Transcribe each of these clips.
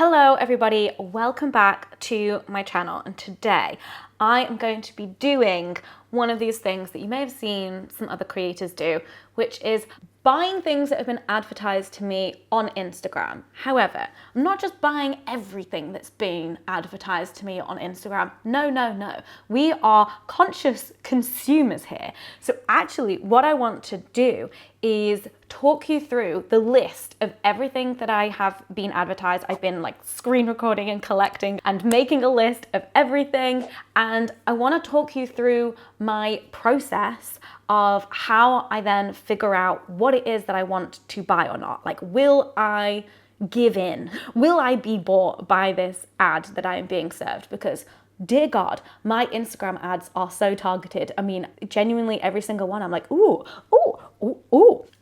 Hello everybody, welcome back to my channel, and today I am going to be doing one of these things that you may have seen some other creators do, which is buying things that have been advertised to me on Instagram. However, I'm not just buying everything that's been advertised to me on Instagram. No. We are conscious consumers here. So actually what I want to do is talk you through the list of everything that I have been advertised. I've been like screen recording and collecting and making a list of everything. And I want to talk you through my process of how I then figure out what it is that I want to buy or not. Like, will I give in? Will I be bought by this ad that I am being served? Because dear God, my Instagram ads are so targeted. I mean, genuinely every single one, I'm like, ooh.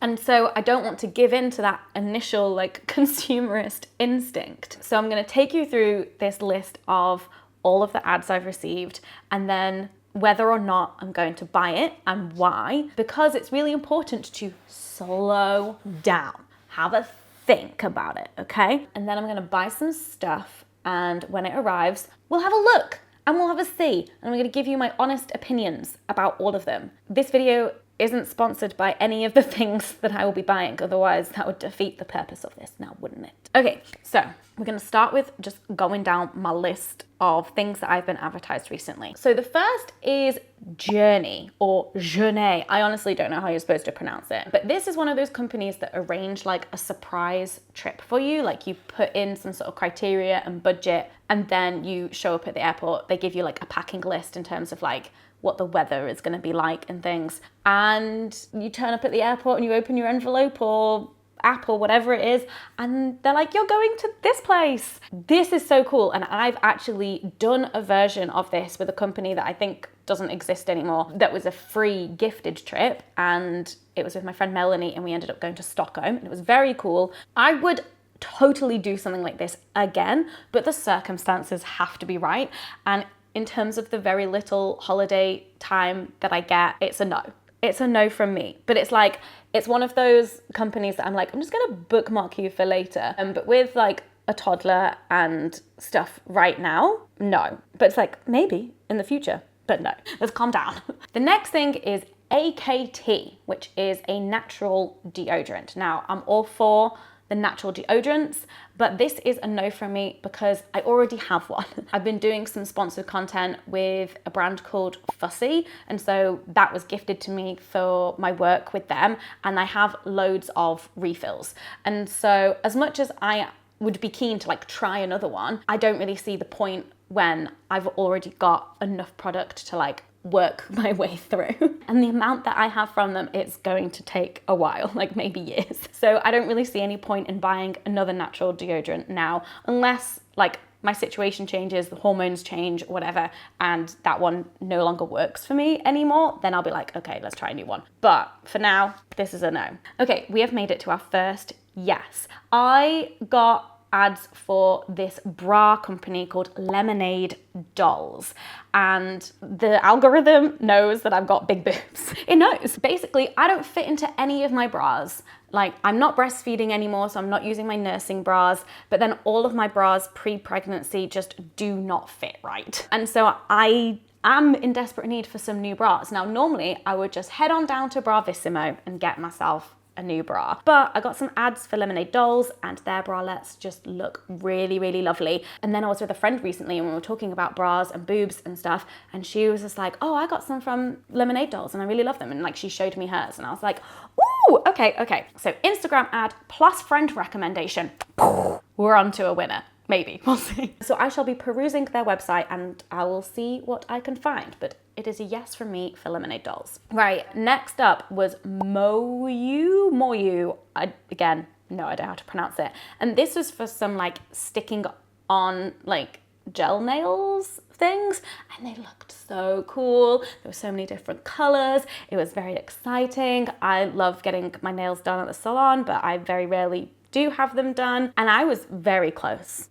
And so I don't want to give in to that initial like consumerist instinct. So I'm gonna take you through this list of all of the ads I've received, and then whether or not I'm going to buy it and why, because it's really important to slow down, have a think about it, okay? And then I'm gonna buy some stuff, and when it arrives, we'll have a look and we'll have a see, and I'm gonna give you my honest opinions about all of them. This video isn't sponsored by any of the things that I will be buying, otherwise that would defeat the purpose of this now, wouldn't it? Okay, so we're gonna start with just going down my list of things that I've been advertised recently. So the first is Journey, or Journey. I honestly don't know how you're supposed to pronounce it, but this is one of those companies that arrange like a surprise trip for you. Like, you put in some sort of criteria and budget, and then you show up at the airport. They give you like a packing list in terms of like what the weather is going to be like and things. And you turn up at the airport and you open your envelope or app or whatever it is, and they're like, you're going to this place. This is so cool. And I've actually done a version of this with a company that I think doesn't exist anymore. That was a free gifted trip, and it was with my friend Melanie, and we ended up going to Stockholm, and it was very cool. I would totally do something like this again, but the circumstances have to be right. And in terms of the very little holiday time that I get, it's a no. It's a no from me. But it's like, it's one of those companies that I'm like, I'm just gonna bookmark you for later. But with like a toddler and stuff right now, no. But it's like, maybe in the future, but no. Let's calm down. The next thing is AKT, which is a natural deodorant. Now, I'm all for the natural deodorants, but this is a no from me because I already have one. I've been doing some sponsored content with a brand called Fussy, and so that was gifted to me for my work with them, and I have loads of refills. And so as much as I would be keen to like try another one, I don't really see the point when I've already got enough product to like work my way through. And the amount that I have from them, it's going to take a while, like maybe years. So I don't really see any point in buying another natural deodorant now, unless like my situation changes, the hormones change, whatever, and that one no longer works for me anymore, then I'll be like, okay, let's try a new one. But for now, this is a no. Okay, we have made it to our first yes. I got ads for this bra company called Lemonade Dolls, and the algorithm knows that I've got big boobs. It knows. Basically, I don't fit into any of my bras. Like, I'm not breastfeeding anymore, so I'm not using my nursing bras, but then all of my bras pre-pregnancy just do not fit right. And so I am in desperate need for some new bras. Now, normally I would just head on down to Bravissimo and get myself a new bra, but I got some ads for Lemonade Dolls, and their bralettes just look really, really lovely. And then I was with a friend recently, and we were talking about bras and boobs and stuff, and she was just like, oh, I got some from Lemonade Dolls and I really love them. And like, she showed me hers, and I was like, ooh, okay. So Instagram ad plus friend recommendation. We're on to a winner. Maybe, we'll see. So I shall be perusing their website and I will see what I can find, but it is a yes from me for Lemonade Dolls. Right, next up was Moyu. Again, no idea how to pronounce it. And this was for some like sticking on like gel nails things, and they looked so cool. There were so many different colors. It was very exciting. I love getting my nails done at the salon, but I very rarely do have them done, and I was very close.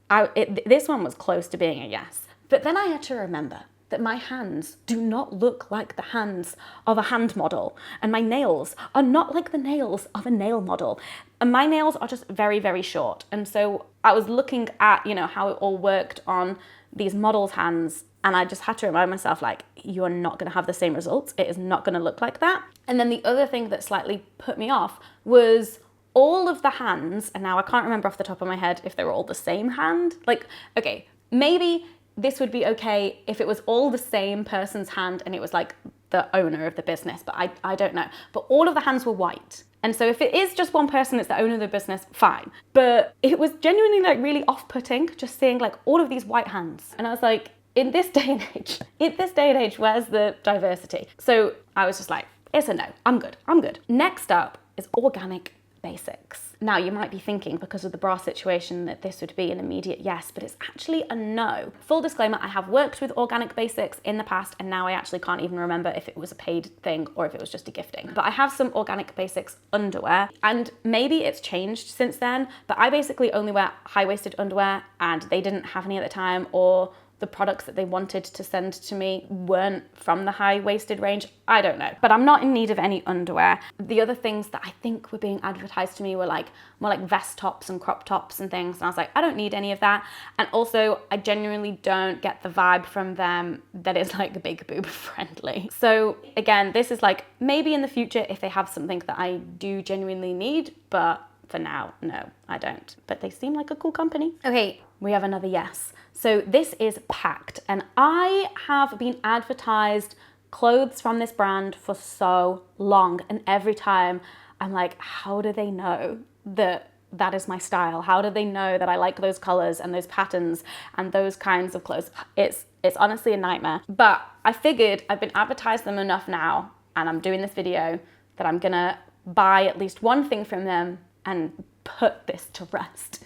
This one was close to being a yes. But then I had to remember that my hands do not look like the hands of a hand model, and my nails are not like the nails of a nail model. And my nails are just very, very short. And so I was looking at, how it all worked on these models' hands, and I just had to remind myself, like, you're not going to have the same results. It is not going to look like that. And then the other thing that slightly put me off was all of the hands, and now I can't remember off the top of my head if they were all the same hand. Like, okay, maybe this would be okay if it was all the same person's hand and it was like the owner of the business, but I don't know. But all of the hands were white. And so if it is just one person that's the owner of the business, fine. But it was genuinely like really off-putting just seeing like all of these white hands. And I was like, in this day and age, where's the diversity? So I was just like, it's a no, I'm good. Next up is organic basics. Now you might be thinking, because of the bra situation, that this would be an immediate yes, but it's actually a no. Full disclaimer, I have worked with organic basics in the past, and now I actually can't even remember if it was a paid thing or if it was just a gifting. But I have some organic basics underwear, and maybe it's changed since then, but I basically only wear high-waisted underwear, and they didn't have any at the time, or the products that they wanted to send to me weren't from the high-waisted range. I don't know, but I'm not in need of any underwear. The other things that I think were being advertised to me were like more like vest tops and crop tops and things, and I was like, I don't need any of that. And also, I genuinely don't get the vibe from them that it's like big boob friendly. So again, this is like maybe in the future if they have something that I do genuinely need, but for now, no, I don't. But they seem like a cool company. Okay, we have another yes. So this is Pact, and I have been advertised clothes from this brand for so long, and every time I'm like, how do they know that that is my style? How do they know that I like those colors and those patterns and those kinds of clothes? It's honestly a nightmare. But I figured I've been advertised them enough now, and I'm doing this video, that I'm gonna buy at least one thing from them and put this to rest,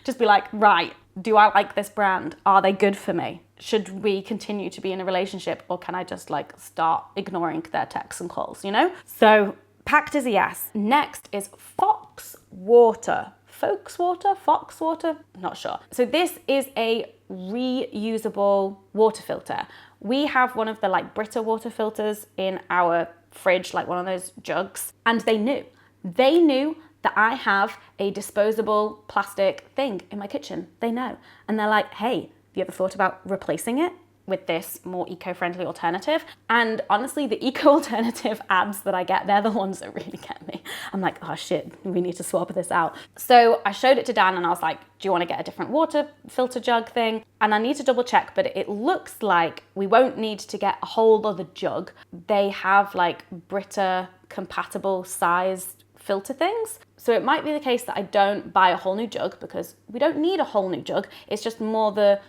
Just be like, right, do I like this brand? Are they good for me? Should we continue to be in a relationship, or can I just like start ignoring their texts and calls, So Pact is a yes. Next is Phox water. Phox water? Not sure. So this is a reusable water filter. We have one of the like Brita water filters in our fridge, like one of those jugs, and they knew that I have a disposable plastic thing in my kitchen. They know. And they're like, hey, have you ever thought about replacing it with this more eco-friendly alternative? And honestly, the eco-alternative ads that I get, they're the ones that really get me. I'm like, oh shit, we need to swap this out. So I showed it to Dan and I was like, do you want to get a different water filter jug thing? And I need to double check, but it looks like we won't need to get a whole other jug. They have like Brita compatible sized filter things. So it might be the case that I don't buy a whole new jug, because we don't need a whole new jug. It's just more the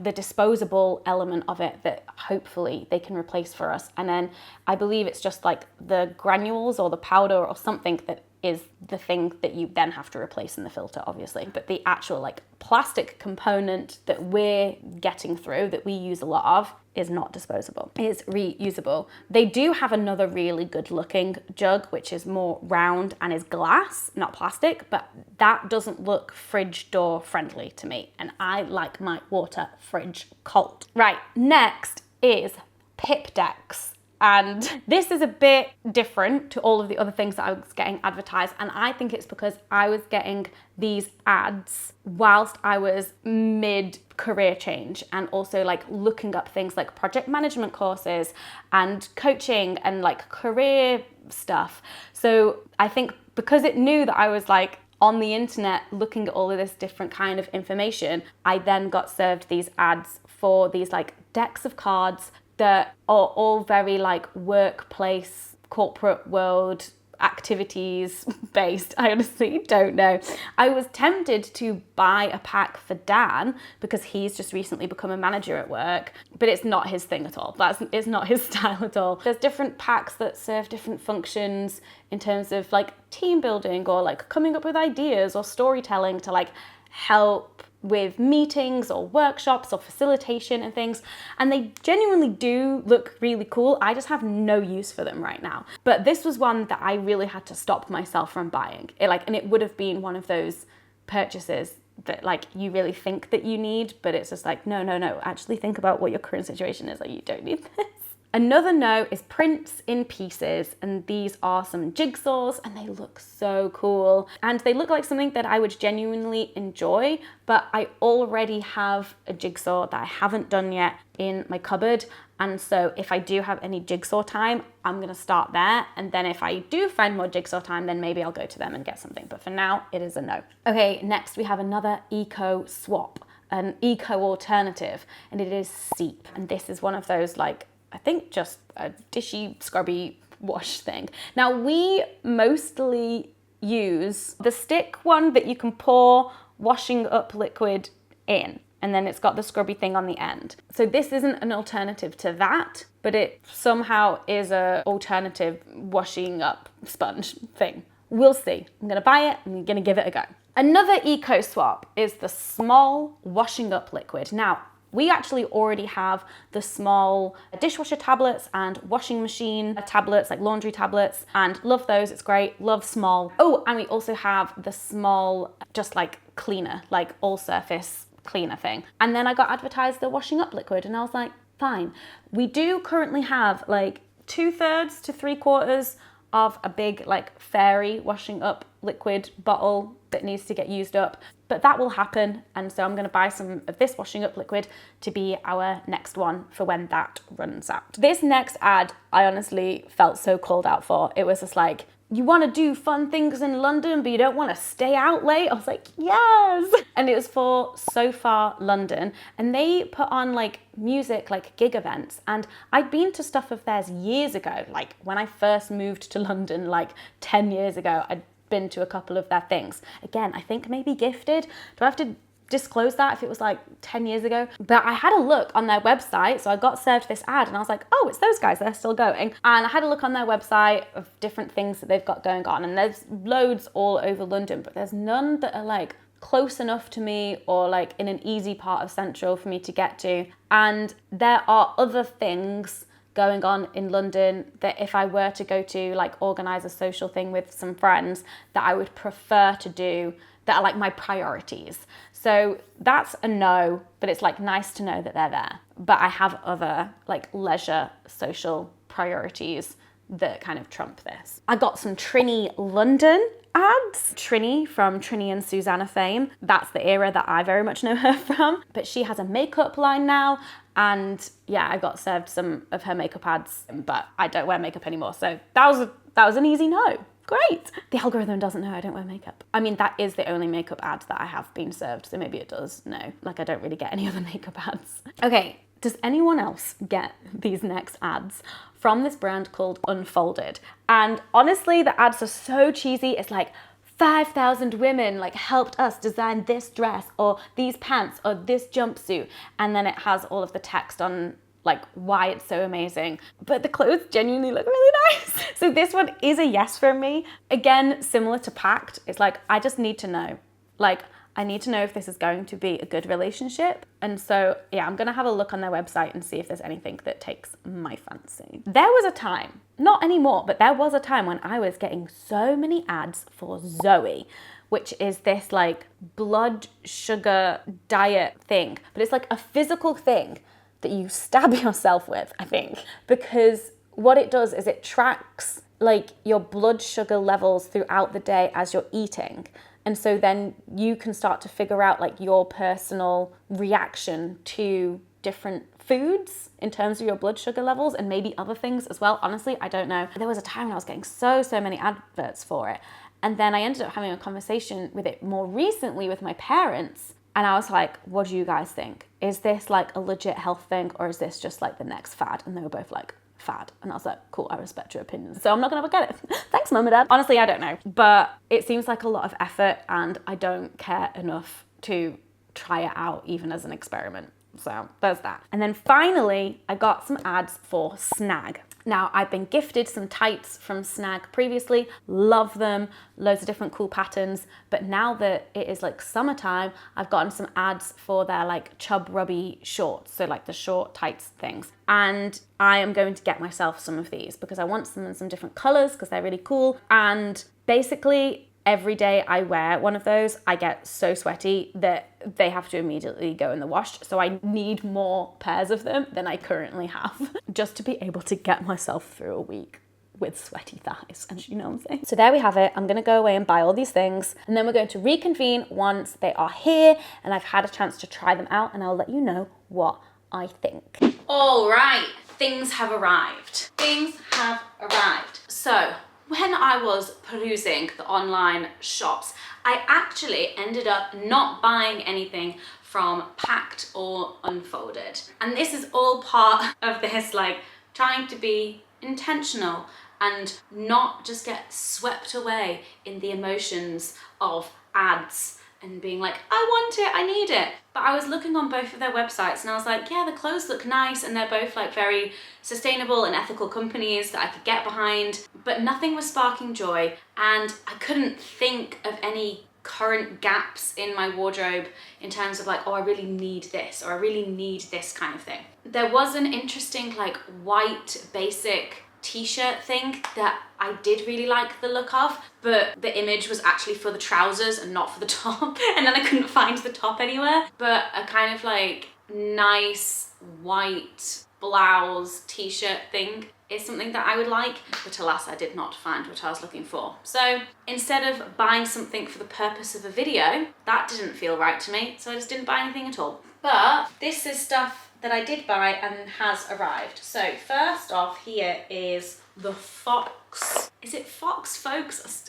disposable element of it that hopefully they can replace for us. And then I believe it's just like the granules or the powder or something that is the thing that you then have to replace in the filter, obviously. But the actual like plastic component that we're getting through, that we use a lot of, is not disposable. It's reusable. They do have another really good looking jug, which is more round and is glass, not plastic, but that doesn't look fridge door friendly to me. And I like my water fridge cold. Right, next is Pip Decks. And this is a bit different to all of the other things that I was getting advertised. And I think it's because I was getting these ads whilst I was mid-career change, and also like looking up things like project management courses and coaching and like career stuff. So I think because it knew that I was like on the internet looking at all of this different kind of information, I then got served these ads for these like decks of cards that are all very like workplace, corporate world activities based. I honestly don't know. I was tempted to buy a pack for Dan because he's just recently become a manager at work, but it's not his thing at all. It's not his style at all. There's different packs that serve different functions in terms of like team building or like coming up with ideas or storytelling to like help with meetings or workshops or facilitation and things, and they genuinely do look really cool. I just have no use for them right now. But this was one that I really had to stop myself from buying. And it would have been one of those purchases that like you really think that you need, but it's just like, no, actually think about what your current situation is. Like, you don't need this. Another no is prints in pieces, and these are some jigsaws and they look so cool. And they look like something that I would genuinely enjoy, but I already have a jigsaw that I haven't done yet in my cupboard. And so if I do have any jigsaw time, I'm gonna start there. And then if I do find more jigsaw time, then maybe I'll go to them and get something. But for now, it is a no. Okay, next we have another eco swap, an eco alternative, and it is Seep. And this is one of those, like, I think just a dishy, scrubby wash thing. Now, we mostly use the stick one that you can pour washing up liquid in, and then it's got the scrubby thing on the end. So this isn't an alternative to that, but it somehow is a alternative washing up sponge thing. We'll see. I'm gonna buy it, I'm gonna give it a go. Another eco swap is the Smol washing up liquid. Now, we actually already have the Smol dishwasher tablets and washing machine tablets, like laundry tablets, and love those, it's great, love Smol. Oh, and we also have the Smol just like cleaner, like all surface cleaner thing. And then I got advertised the washing up liquid and I was like, fine. We do currently have like 2/3 to 3/4 of a big like fairy washing up liquid bottle that needs to get used up, but that will happen. And so I'm gonna buy some of this washing up liquid to be our next one for when that runs out. This next ad, I honestly felt so called out for. It was just like, you wanna do fun things in London, but you don't wanna stay out late? I was like, yes! And it was for So Far London, and they put on like music, like gig events. And I'd been to stuff of theirs years ago, like when I first moved to London, like 10 years ago, I'd been to a couple of their things. Again, I think maybe gifted. Do I have to disclose that if it was like 10 years ago? But I had a look on their website, so I got served this ad and I was like, oh, it's those guys, they're still going. And I had a look on their website of different things that they've got going on, and there's loads all over London, but there's none that are like close enough to me or like in an easy part of Central for me to get to. And there are other things going on in London that if I were to go to like organize a social thing with some friends, that I would prefer to do, that are like my priorities. So that's a no, but it's like nice to know that they're there. But I have other like leisure social priorities that kind of trump this. I got some Trini London ads. Trini from Trini and Susanna fame. That's the era that I very much know her from. But she has a makeup line now. And yeah, I got served some of her makeup ads, but I don't wear makeup anymore. So that was an easy no. Great. The algorithm doesn't know I don't wear makeup. I mean, that is the only makeup ad that I have been served, so maybe it does know. Like, I don't really get any other makeup ads. Okay, does anyone else get these next ads from this brand called Unfolded? And honestly, the ads are so cheesy. It's like, 5,000 women like helped us design this dress or these pants or this jumpsuit. And then it has all of the text on like why it's so amazing, but the clothes genuinely look really nice. So this one is a yes from me. Again, similar to Pact, it's like, I just need to know. Like, I need to know if this is going to be a good relationship. And so yeah, I'm gonna have a look on their website and see if there's anything that takes my fancy. There was a time, not anymore, but there was a time when I was getting so many ads for Zoe, which is this like blood sugar diet thing, but it's like a physical thing that you stab yourself with, I think, because what it does is it tracks like your blood sugar levels throughout the day as you're eating. And so then you can start to figure out like your personal reaction to different foods in terms of your blood sugar levels and maybe other things as well. Honestly, I don't know. There was a time when I was getting so many adverts for it. And then I ended up having a conversation with it more recently with my parents. And I was like, what do you guys think? Is this like a legit health thing or is this just like the next fad? And they were both like, fad. And I was like, cool, I respect your opinion. So I'm not gonna get it. Thanks, Mum and Dad. Honestly, I don't know. But it seems like a lot of effort and I don't care enough to try it out even as an experiment. So there's that. And then finally, I got some ads for Snag. Now, I've been gifted some tights from Snag previously, love them, loads of different cool patterns, but now that it is like summertime, I've gotten some ads for their like chub rubby shorts, so like the short tights things. And I am going to get myself some of these because I want some in some different colors because they're really cool. And basically, every day I wear one of those, I get so sweaty that they have to immediately go in the wash. So I need more pairs of them than I currently have just to be able to get myself through a week with sweaty thighs, and you know what I'm saying? So there we have it. I'm gonna go away and buy all these things, and then we're going to reconvene once they are here and I've had a chance to try them out, and I'll let you know what I think. All right, things have arrived. Things have arrived. So when I was perusing the online shops, I actually ended up not buying anything from Packed or Unfolded. And this is all part of this, like, trying to be intentional and not just get swept away in the emotions of ads and being like, I want it, I need it. But I was looking on both of their websites and I was like, yeah, the clothes look nice and they're both like very sustainable and ethical companies that I could get behind, but nothing was sparking joy, and I couldn't think of any current gaps in my wardrobe in terms of like, oh, I really need this, or I really need this kind of thing. There was an interesting like white basic t-shirt thing that I did really like the look of, but the image was actually for the trousers and not for the top, and then I couldn't find the top anywhere. But a kind of like nice white blouse t-shirt thing is something that I would like, but alas, I did not find what I was looking for. So instead of buying something for the purpose of a video, that didn't feel right to me, so I just didn't buy anything at all. But this is stuff that I did buy and has arrived. So first off here is the Phox. Is it Phox?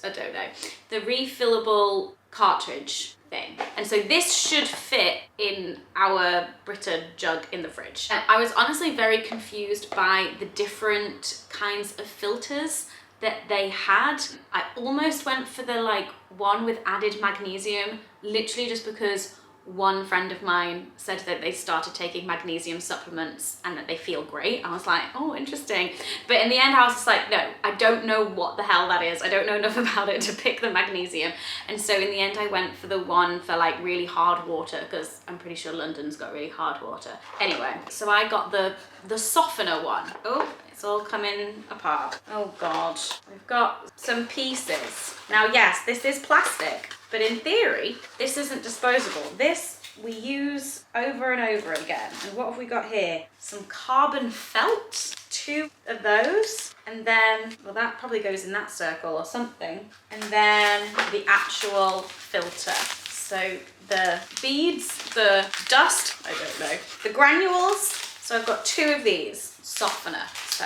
I don't know. The refillable cartridge thing. And so this should fit in our Brita jug in the fridge. And I was honestly very confused by the different kinds of filters that they had. I almost went for the like one with added magnesium, literally just because one friend of mine said that they started taking magnesium supplements and that they feel great. I was like, oh, interesting. But in the end, I was just like, no, I don't know what the hell that is. I don't know enough about it to pick the magnesium. And so in the end, I went for the one for like really hard water, because I'm pretty sure London's got really hard water. Anyway, so I got the softener one. Oh, it's all coming apart. Oh God. We've got some pieces. Now, yes, this is plastic, but in theory, this isn't disposable. This we use over and over again. And what have we got here? Some carbon felt, 2 of those. And then, well, that probably goes in that circle or something. And then the actual filter. So the beads, the dust, I don't know, the granules. So I've got 2 of these, softener. So,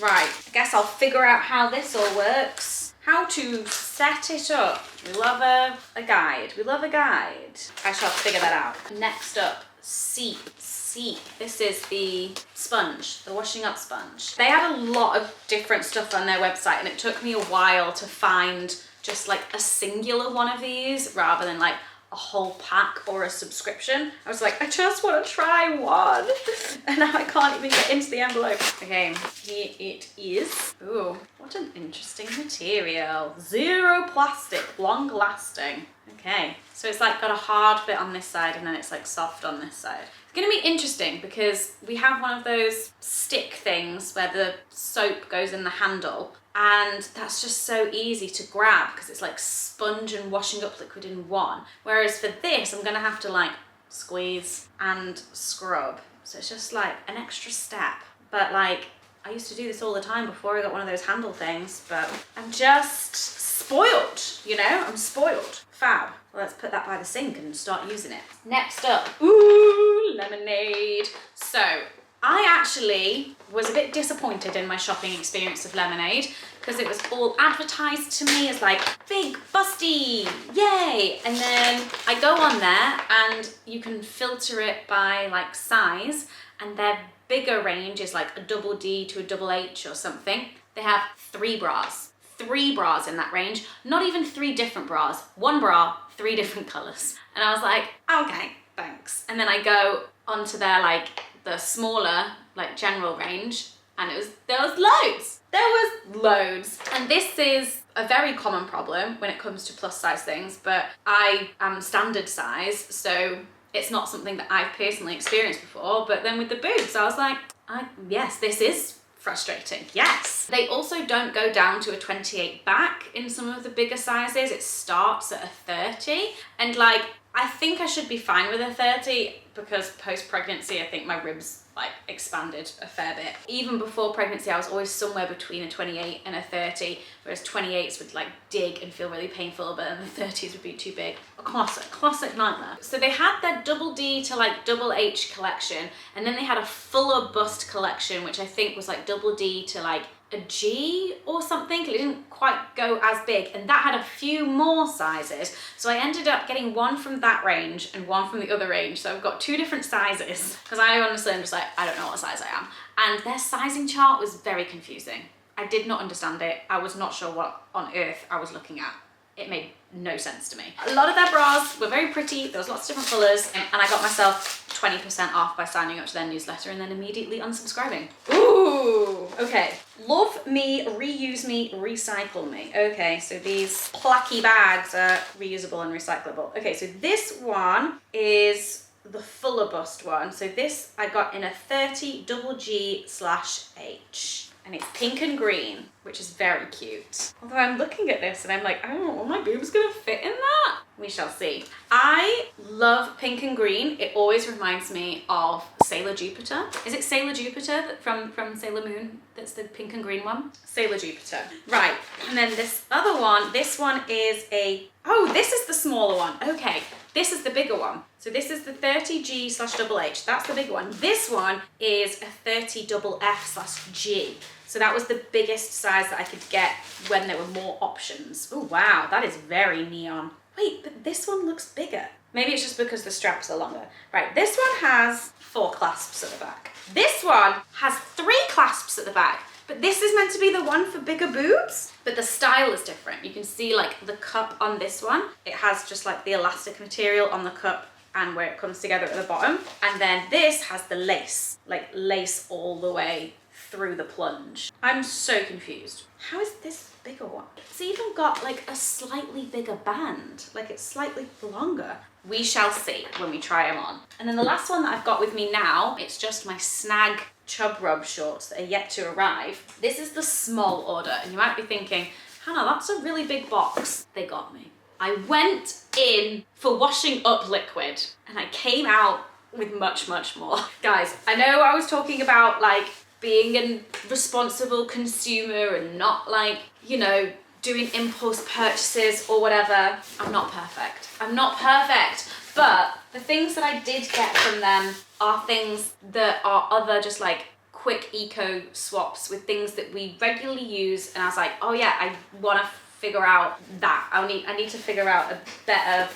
right, I guess I'll figure out how this all works. How to set it up. We love a guide. We love a guide. I shall figure that out. Next up, Seep. Seep. This is the sponge, the washing up sponge. They had a lot of different stuff on their website, and it took me a while to find just like a singular one of these rather than like a whole pack or a subscription. I was like, I just want to try one. And now I can't even get into the envelope. Okay, here it is. Ooh, what an interesting material. 0 plastic, long lasting. Okay, so it's like got a hard bit on this side and then it's like soft on this side. It's gonna be interesting because we have one of those stick things where the soap goes in the handle, and that's just so easy to grab because it's like sponge and washing up liquid in one. Whereas for this, I'm gonna have to like squeeze and scrub. So it's just like an extra step. But like, I used to do this all the time before I got one of those handle things, but I'm just spoiled, you know? I'm spoiled. Fab. Well, let's put that by the sink and start using it. Next up, ooh, lemonade. So I actually was a bit disappointed in my shopping experience of lemonade because it was all advertised to me as like big, busty, yay. And then I go on there and you can filter it by like size, and their bigger range is like a double D to a double H or something. They have 3 bras. 3 bras in that range, not even 3 different bras, 1 bra, 3 different colors. And I was like, okay, thanks. And then I go onto their like the smaller like general range, and there was loads. And this is a very common problem when it comes to plus size things, but I am standard size, so it's not something that I've personally experienced before. But then with the boobs, I was like, yes, this is frustrating. Yes. They also don't go down to a 28 back in some of the bigger sizes. It starts at a 30, and like, I think I should be fine with a 30 because post-pregnancy, I think my ribs like expanded a fair bit. Even before pregnancy, I was always somewhere between a 28 and a 30, whereas 28s would like dig and feel really painful, but then the 30s would be too big. A classic nightmare. So they had their double D to like double H collection, and then they had a fuller bust collection, which I think was like double D to like a G or something. It didn't quite go as big, and that had a few more sizes. So I ended up getting one from that range and one from the other range. So I've got two different sizes because I honestly am just like, I don't know what size I am. And their sizing chart was very confusing. I did not understand it. I was not sure what on earth I was looking at. It made no sense to me. A lot of their bras were very pretty. There was lots of different colors, and I got myself 20% off by signing up to their newsletter and then immediately unsubscribing. Ooh, okay. Love me, reuse me, recycle me. Okay, so these placky bags are reusable and recyclable. Okay, so this one is the fuller bust one. So this I got in a 30 double G/H. And it's pink and green, which is very cute. Although I'm looking at this and I'm like, I don't know, are my boobs gonna fit in that? We shall see. I love pink and green. It always reminds me of Sailor Jupiter. Is it Sailor Jupiter from Sailor Moon? That's the pink and green one? Sailor Jupiter. Right, and then this other one, this one is oh, this is the smaller one. Okay, this is the bigger one. So this is the 30G/H. That's the bigger one. This one is a 30FF/G. So that was the biggest size that I could get when there were more options. Oh, wow, that is very neon. Wait, but this one looks bigger. Maybe it's just because the straps are longer. Right, this one has 4 clasps at the back. This one has 3 clasps at the back. But this is meant to be the one for bigger boobs, but the style is different. You can see like the cup on this one. It has just like the elastic material on the cup and where it comes together at the bottom. And then this has the lace, like lace all the way through the plunge. I'm so confused. How is this bigger one? It's even got like a slightly bigger band, like it's slightly longer. We shall see when we try them on. And then the last one that I've got with me now, it's just my Snag Chub Rub shorts that are yet to arrive. This is the small order, and you might be thinking, Hannah, that's a really big box. They got me. I went in for washing up liquid, and I came out with much, much more. Guys, I know I was talking about like being a responsible consumer and not like, you know, doing impulse purchases or whatever. I'm not perfect. I'm not perfect, but the things that I did get from them are things that are other just like quick eco swaps with things that we regularly use. And I was like, oh yeah, I want to figure out that. I need to figure out a better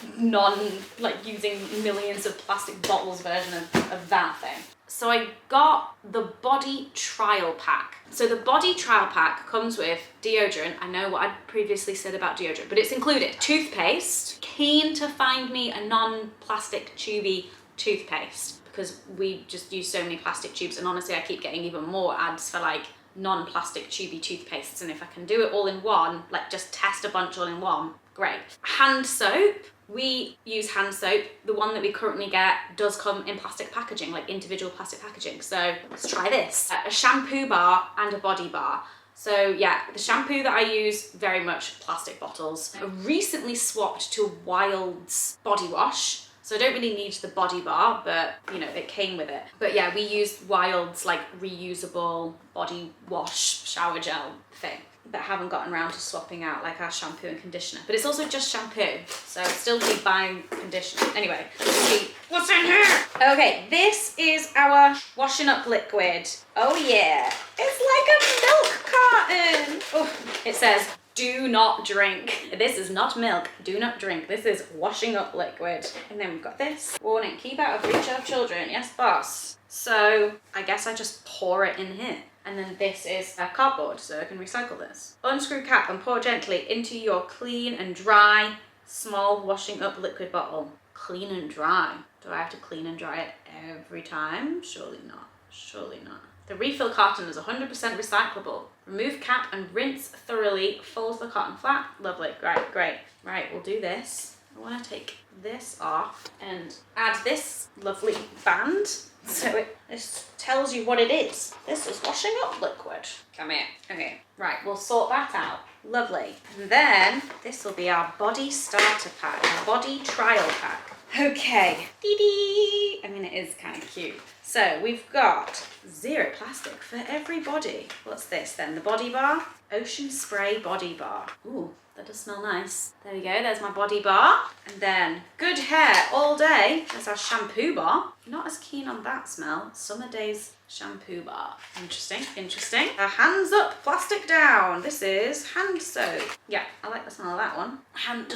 like using millions of plastic bottles version of that thing. So I got the body trial pack. So the body trial pack comes with deodorant. I know what I previously said about deodorant, but it's included toothpaste. Keen to find me a non-plastic tubey toothpaste because we just use so many plastic tubes, and honestly I keep getting even more ads for like non-plastic tubey toothpastes, and if I can do it all in one, like just test a bunch all in one, great. Hand soap. We use hand soap. The one that we currently get does come in plastic packaging, like individual plastic packaging. So let's try this. A shampoo bar and a body bar. So yeah, the shampoo that I use, very much plastic bottles. I recently swapped to Wild's body wash. So I don't really need the body bar, but you know, it came with it. But yeah, we used Wild's like reusable body wash shower gel thing, but haven't gotten around to swapping out like our shampoo and conditioner. But it's also just shampoo, so I'd still be buying conditioner. Anyway, let's see what's in here. Okay, this is our washing up liquid. Oh yeah, it's like a milk carton. Oh, it says, do not drink. This is not milk, do not drink. This is washing up liquid. And then we've got this. Warning, keep out of reach of children. Yes, boss. So I guess I just pour it in here. And then this is a cardboard, so I can recycle this. Unscrew cap and pour gently into your clean and dry small washing up liquid bottle. Clean and dry. Do I have to clean and dry it every time? Surely not. Surely not. The refill carton is 100% recyclable. Remove cap and rinse thoroughly. Folds the carton flat. Lovely. Great, great. Right, we'll do this. I want to take this off and add this lovely band. So this tells you what it is. This is washing up liquid. Come here. Okay, right, we'll sort that out. Lovely. And then this will be our body starter pack, our body trial pack. Okay, dee-dee. I mean, it is kind of cute. So we've got 0 plastic for every body. What's this then? The body bar? Ocean Spray Body Bar. Ooh, that does smell nice. There we go, there's my body bar. And then good hair all day. There's our shampoo bar. Not as keen on that smell. Summer Days shampoo bar. Interesting, interesting. Hands up, plastic down. This is hand soap. Yeah, I like the smell of that one. What am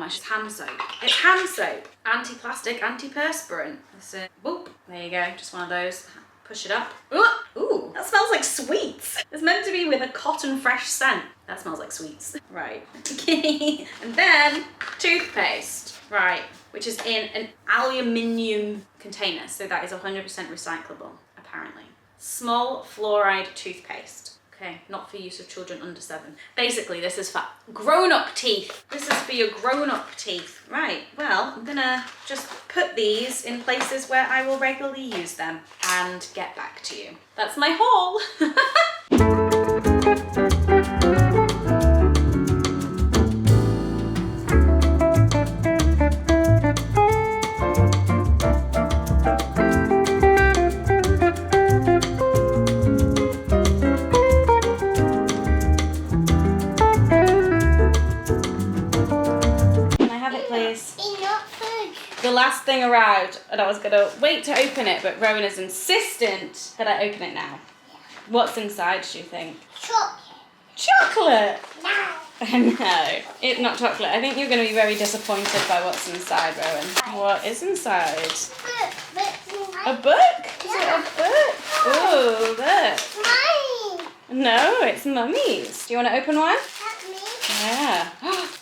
I? Just hand soap. It's hand soap. Anti-plastic, anti-perspirant. Boop. There you go, just one of those. Push it up. Ooh, that smells like sweets. It's meant to be with a cotton fresh scent. That smells like sweets. Right. And then toothpaste. Right. Which is in an aluminium container. So that is 100% recyclable, apparently. Smol fluoride toothpaste. Okay, not for use of children under 7. Basically, this is for grown-up teeth. This is for your grown-up teeth. Right, well, I'm gonna just put these in places where I will regularly use them and get back to you. That's my haul. The last thing arrived and I was gonna wait to open it, but Rowan is insistent that I open it now. Yeah. What's inside, do you think? Chocolate. Chocolate? No. No, not chocolate. I think you're gonna be very disappointed by what's inside, Rowan. What is inside? A book? Is it a book? Ooh, look. Mine. No, it's Mummy's. Do you want to open one? That's me. Yeah.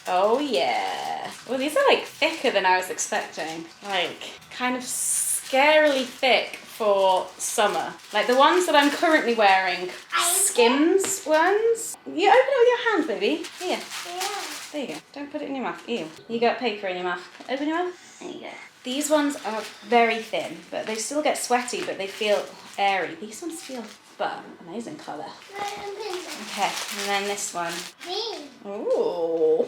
Oh yeah. Well, these are like thicker than I was expecting. Like kind of scarily thick for summer. Like the ones that I'm currently wearing, Skims ones. You open it with your hand, baby. Here. Yeah. There you go. Don't put it in your mouth. Ew. You got paper in your mouth. Open your mouth. There you go. These ones are very thin, but they still get sweaty, but they feel airy. These ones feel, but amazing colour. Okay, and then this one. Me. Ooh.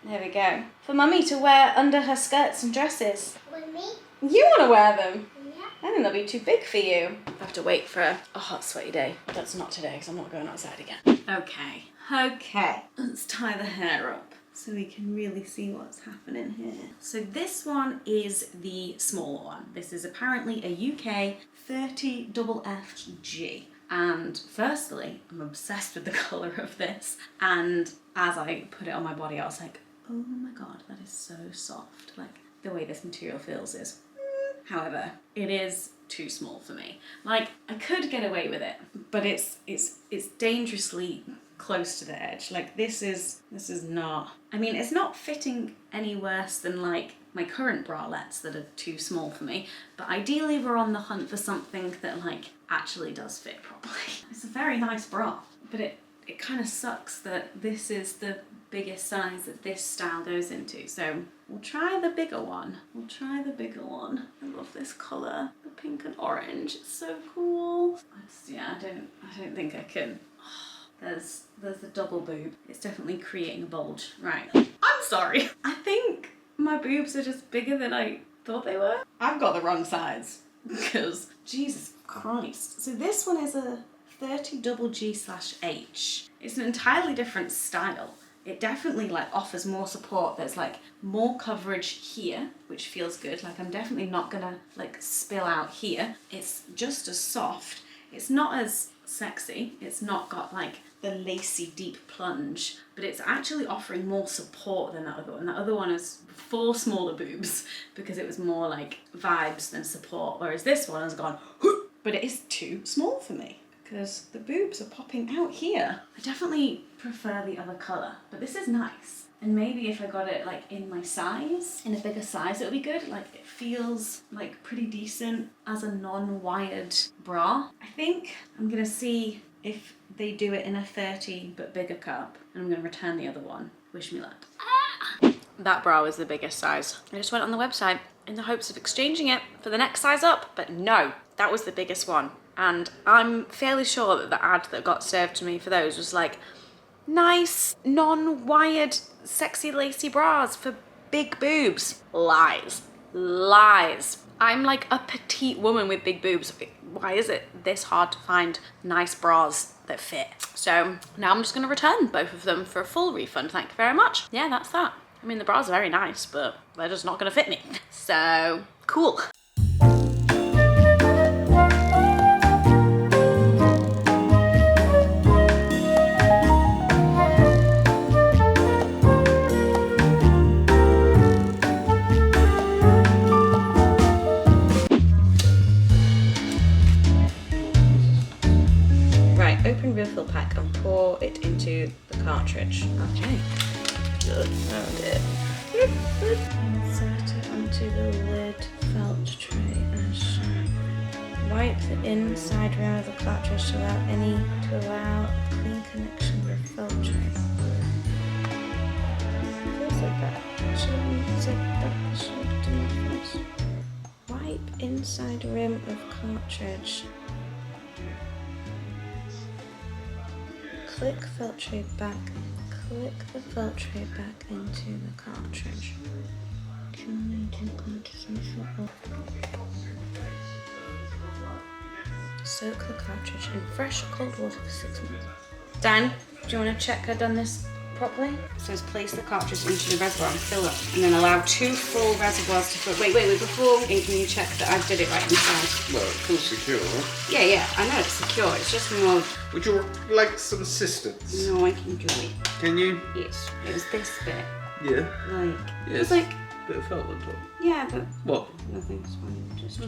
There we go. For Mummy to wear under her skirts and dresses. With me? You want to wear them? Yeah. I think they'll be too big for you. I have to wait for a hot, sweaty day. That's not today, because I'm not going outside again. Okay. Let's tie the hair up so we can really see what's happening here. So this one is the smaller one. This is apparently a UK 30FFG. And firstly, I'm obsessed with the colour of this. And as I put it on my body, I was like, oh my God, that is so soft. Like the way this material feels is. However, it is too small for me. Like I could get away with it, but it's dangerously close to the edge. Like this is not, I mean, it's not fitting any worse than like my current bralettes that are too small for me, but ideally we're on the hunt for something that like actually does fit properly. It's a very nice bra, but it kind of sucks that this is the biggest size that this style goes into. So we'll try the bigger one. I love this colour, the pink and orange. It's so cool. I don't think I can. There's the double boob. It's definitely creating a bulge. Right. I'm sorry. I think my boobs are just bigger than I thought they were. I've got the wrong size because Jesus Christ. So this one is a 30GG/H. It's an entirely different style. It definitely like offers more support. There's like more coverage here, which feels good. Like I'm definitely not gonna like spill out here. It's just as soft. It's not as sexy. It's not got like the lacy deep plunge, but it's actually offering more support than that other one. That other one is for smaller boobs because it was more like vibes than support, whereas this one has gone, but it is too small for me because the boobs are popping out here. I definitely prefer the other colour, but this is nice. And maybe if I got it like in my size, in a bigger size, it would be good. Like it feels like pretty decent as a non-wired bra. I think I'm gonna see if they do it in a 30 but bigger cup, and I'm gonna return the other one. Wish me luck. that bra was the biggest size. I just went on the website in the hopes of exchanging it for the next size up, but no, that was the biggest one. And I'm fairly sure that the ad that got served to me for those was like, nice, non-wired, sexy, lacy bras for big boobs. Lies. Lies. I'm like a petite woman with big boobs. Why is it this hard to find nice bras that fit? So now I'm just gonna return both of them for a full refund. Thank you very much. Yeah, that's that. I mean, the bras are very nice, but they're just not gonna fit me. So, cool. Open refill pack and pour it into the cartridge. Okay. Good. Found it. Insert it onto the lid felt tray and shine. Wipe the inside rim of the cartridge to allow clean connection with the felt tray. Feels like that. Should do first. Wipe inside rim of cartridge. Click felt tray back. Click the felt tray back into the cartridge. Soak the cartridge in fresh or cold water for 6 months. Dan, do you want to check I've done this properly? It says place the cartridge into the reservoir and fill it, and then allow 2 full reservoirs to fill. Wait, before can you check that I did it right inside? Well, it feels secure. Yeah, I know it's secure, it's just more... Would you like some assistance? No, I can do it. Can you? Yes, it was this bit. Yeah. Like, Yeah, it was like... bit of felt on top. Yeah, but... What? Nothing's fine, just...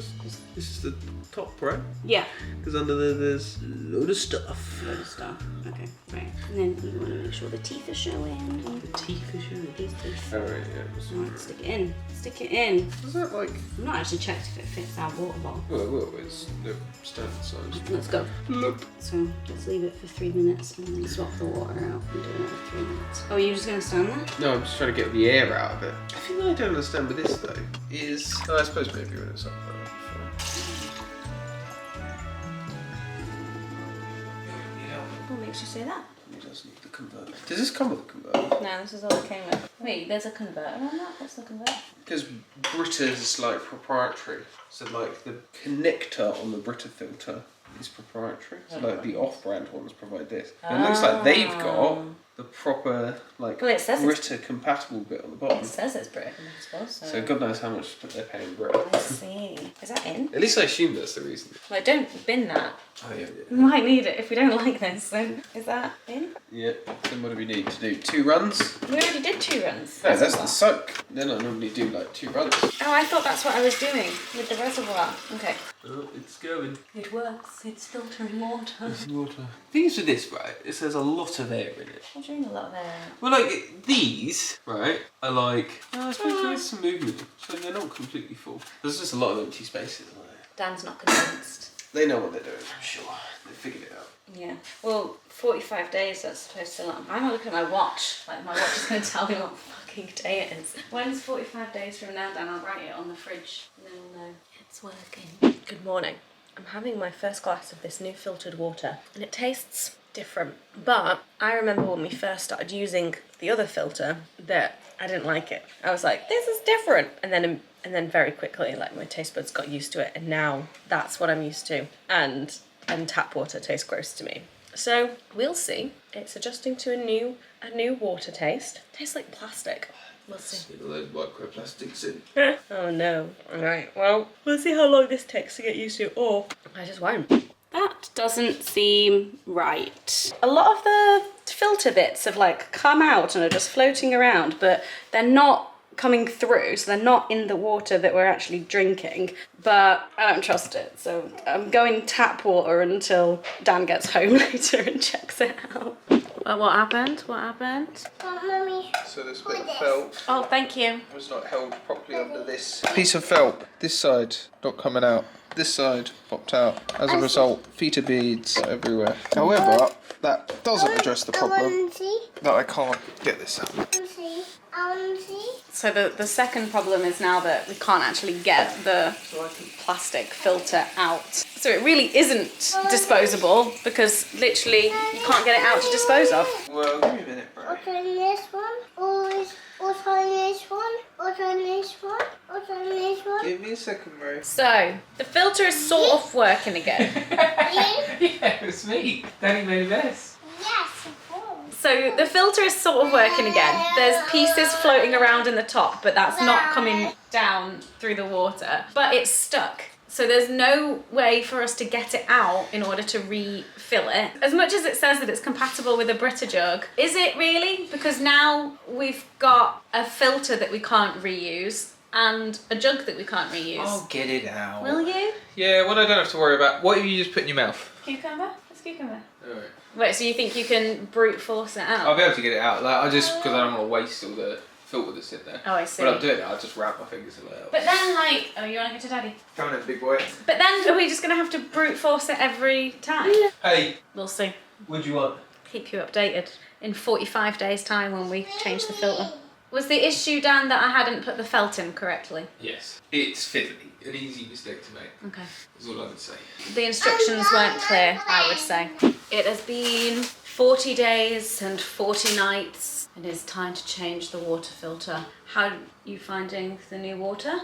This is the top, right? Yeah. Because under there, there's a load of stuff. Load of stuff. Okay, right. And then you want to make sure the teeth are showing. The teeth are showing. These teeth. Oh, right, yeah. Right, stick it in. Stick it in. Is that like... I've not actually checked if it fits our water bottle. Well, it's the standard size. Let's go. Look. So let's leave it for 3 minutes and then swap the water out and do another 3 minutes. Oh, you're just going to stand there? No, I'm just trying to get the air out of it. I think I don't understand with this, though, is... Oh, I suppose maybe when it's up there. What makes you say that? It does need the converter. Does this come with a converter? No, this is all it came with. Wait, there's a converter on that? What's the converter? Because Brita's like proprietary. So like the connector on the Brita filter is proprietary. So like the off-brand ones provide this. And it looks like they've got the proper like Well, it says Brita compatible bit on the bottom. It says it's Brita compatible, So God knows how much they're paying Brita. Let's see. Is that in? At least I assume that's the reason. Well, don't bin that. Oh yeah, We might need it if we don't like this. Then is that in? yeah. Then what do we need to do? 2 runs? We already did 2 runs. No, that's the soak. Then I normally do like 2 runs. Oh, I thought that's what I was doing with the reservoir. Okay. Oh, it's going. It works. It's filtering water. Water. Thing is with this, right, it says a lot of air in it. What do you mean a lot of air? Well, like, these, right, are like, I suppose there is some movement, so they're not completely full. There's just a lot of empty spaces, isn't there? Dan's not convinced. They know what they're doing, I'm sure. They figured it out. Yeah. Well, 45 days that's supposed to last. I'm not looking at my watch. Like, my watch is going to tell me what fucking day it is. When's 45 days from now, Dan? I'll write it on the fridge. And then we'll know it's working. Good morning. I'm having my first glass of this new filtered water. And it tastes different. But I remember when we first started using the other filter that I didn't like it. I was like, this is different. And then very quickly, like, my taste buds got used to it. And now that's what I'm used to. And tap water tastes gross to me. So we'll see. It's adjusting to a new water taste. Tastes like plastic. We'll see. Get all those microplastics in. Oh no. Alright, well, we'll see how long this takes to get used to, or I just won't. That doesn't seem right. A lot of the filter bits have like come out and are just floating around, but they're not coming through, so they're not in the water that we're actually drinking, but I don't trust it, so I'm going tap water until Dan gets home later and checks it out. What happened? What happened? Mummy. So this bit of felt Oh, thank you. was not held properly under this piece of felt. This side not coming out. This side popped out. As a result, feet of beads everywhere. However, that doesn't address the problem See? that I can't get this out. See? So the second problem is now that we can't actually get the plastic filter out. So it really isn't disposable because literally you can't get it out to dispose of. Well, give me a minute, bro. What's on this one? What's on this one? What's on this one? What's on this one? Give me a second, bro. So the filter is sort of working again. Yeah, it's me. Daddy made a mess. Yes, of course. So the filter is sort of working again. There's pieces floating around in the top, but that's not coming down through the water. But it's stuck. So there's no way for us to get it out in order to refill it. As much as it says that it's compatible with a Brita jug, is it really? Because now we've got a filter that we can't reuse and a jug that we can't reuse. I'll get it out. Will you? Yeah, well, I don't have to worry about. What have you just put in your mouth? Cucumber? It's cucumber. Alright. Wait, so you think you can brute force it out? I'll be able to get it out. Like, because I don't want to waste all the filter that's in there. Oh, I see. But I'll do it. I'll just wrap my fingers and let it out. But then, like, oh, you want to go to Daddy? Coming in, big boy. But then, are we just going to have to brute force it every time? Hey, We'll see. what do you want? Keep you updated in 45 days' time when we change the filter. Was the issue, Dan, that I hadn't put the felt in correctly? Yes. It's fiddly. An easy mistake to make. Okay. That's all I would say. The instructions weren't clear, I would say. It has been 40 days and 40 nights. It is time to change the water filter. How are you finding the new water?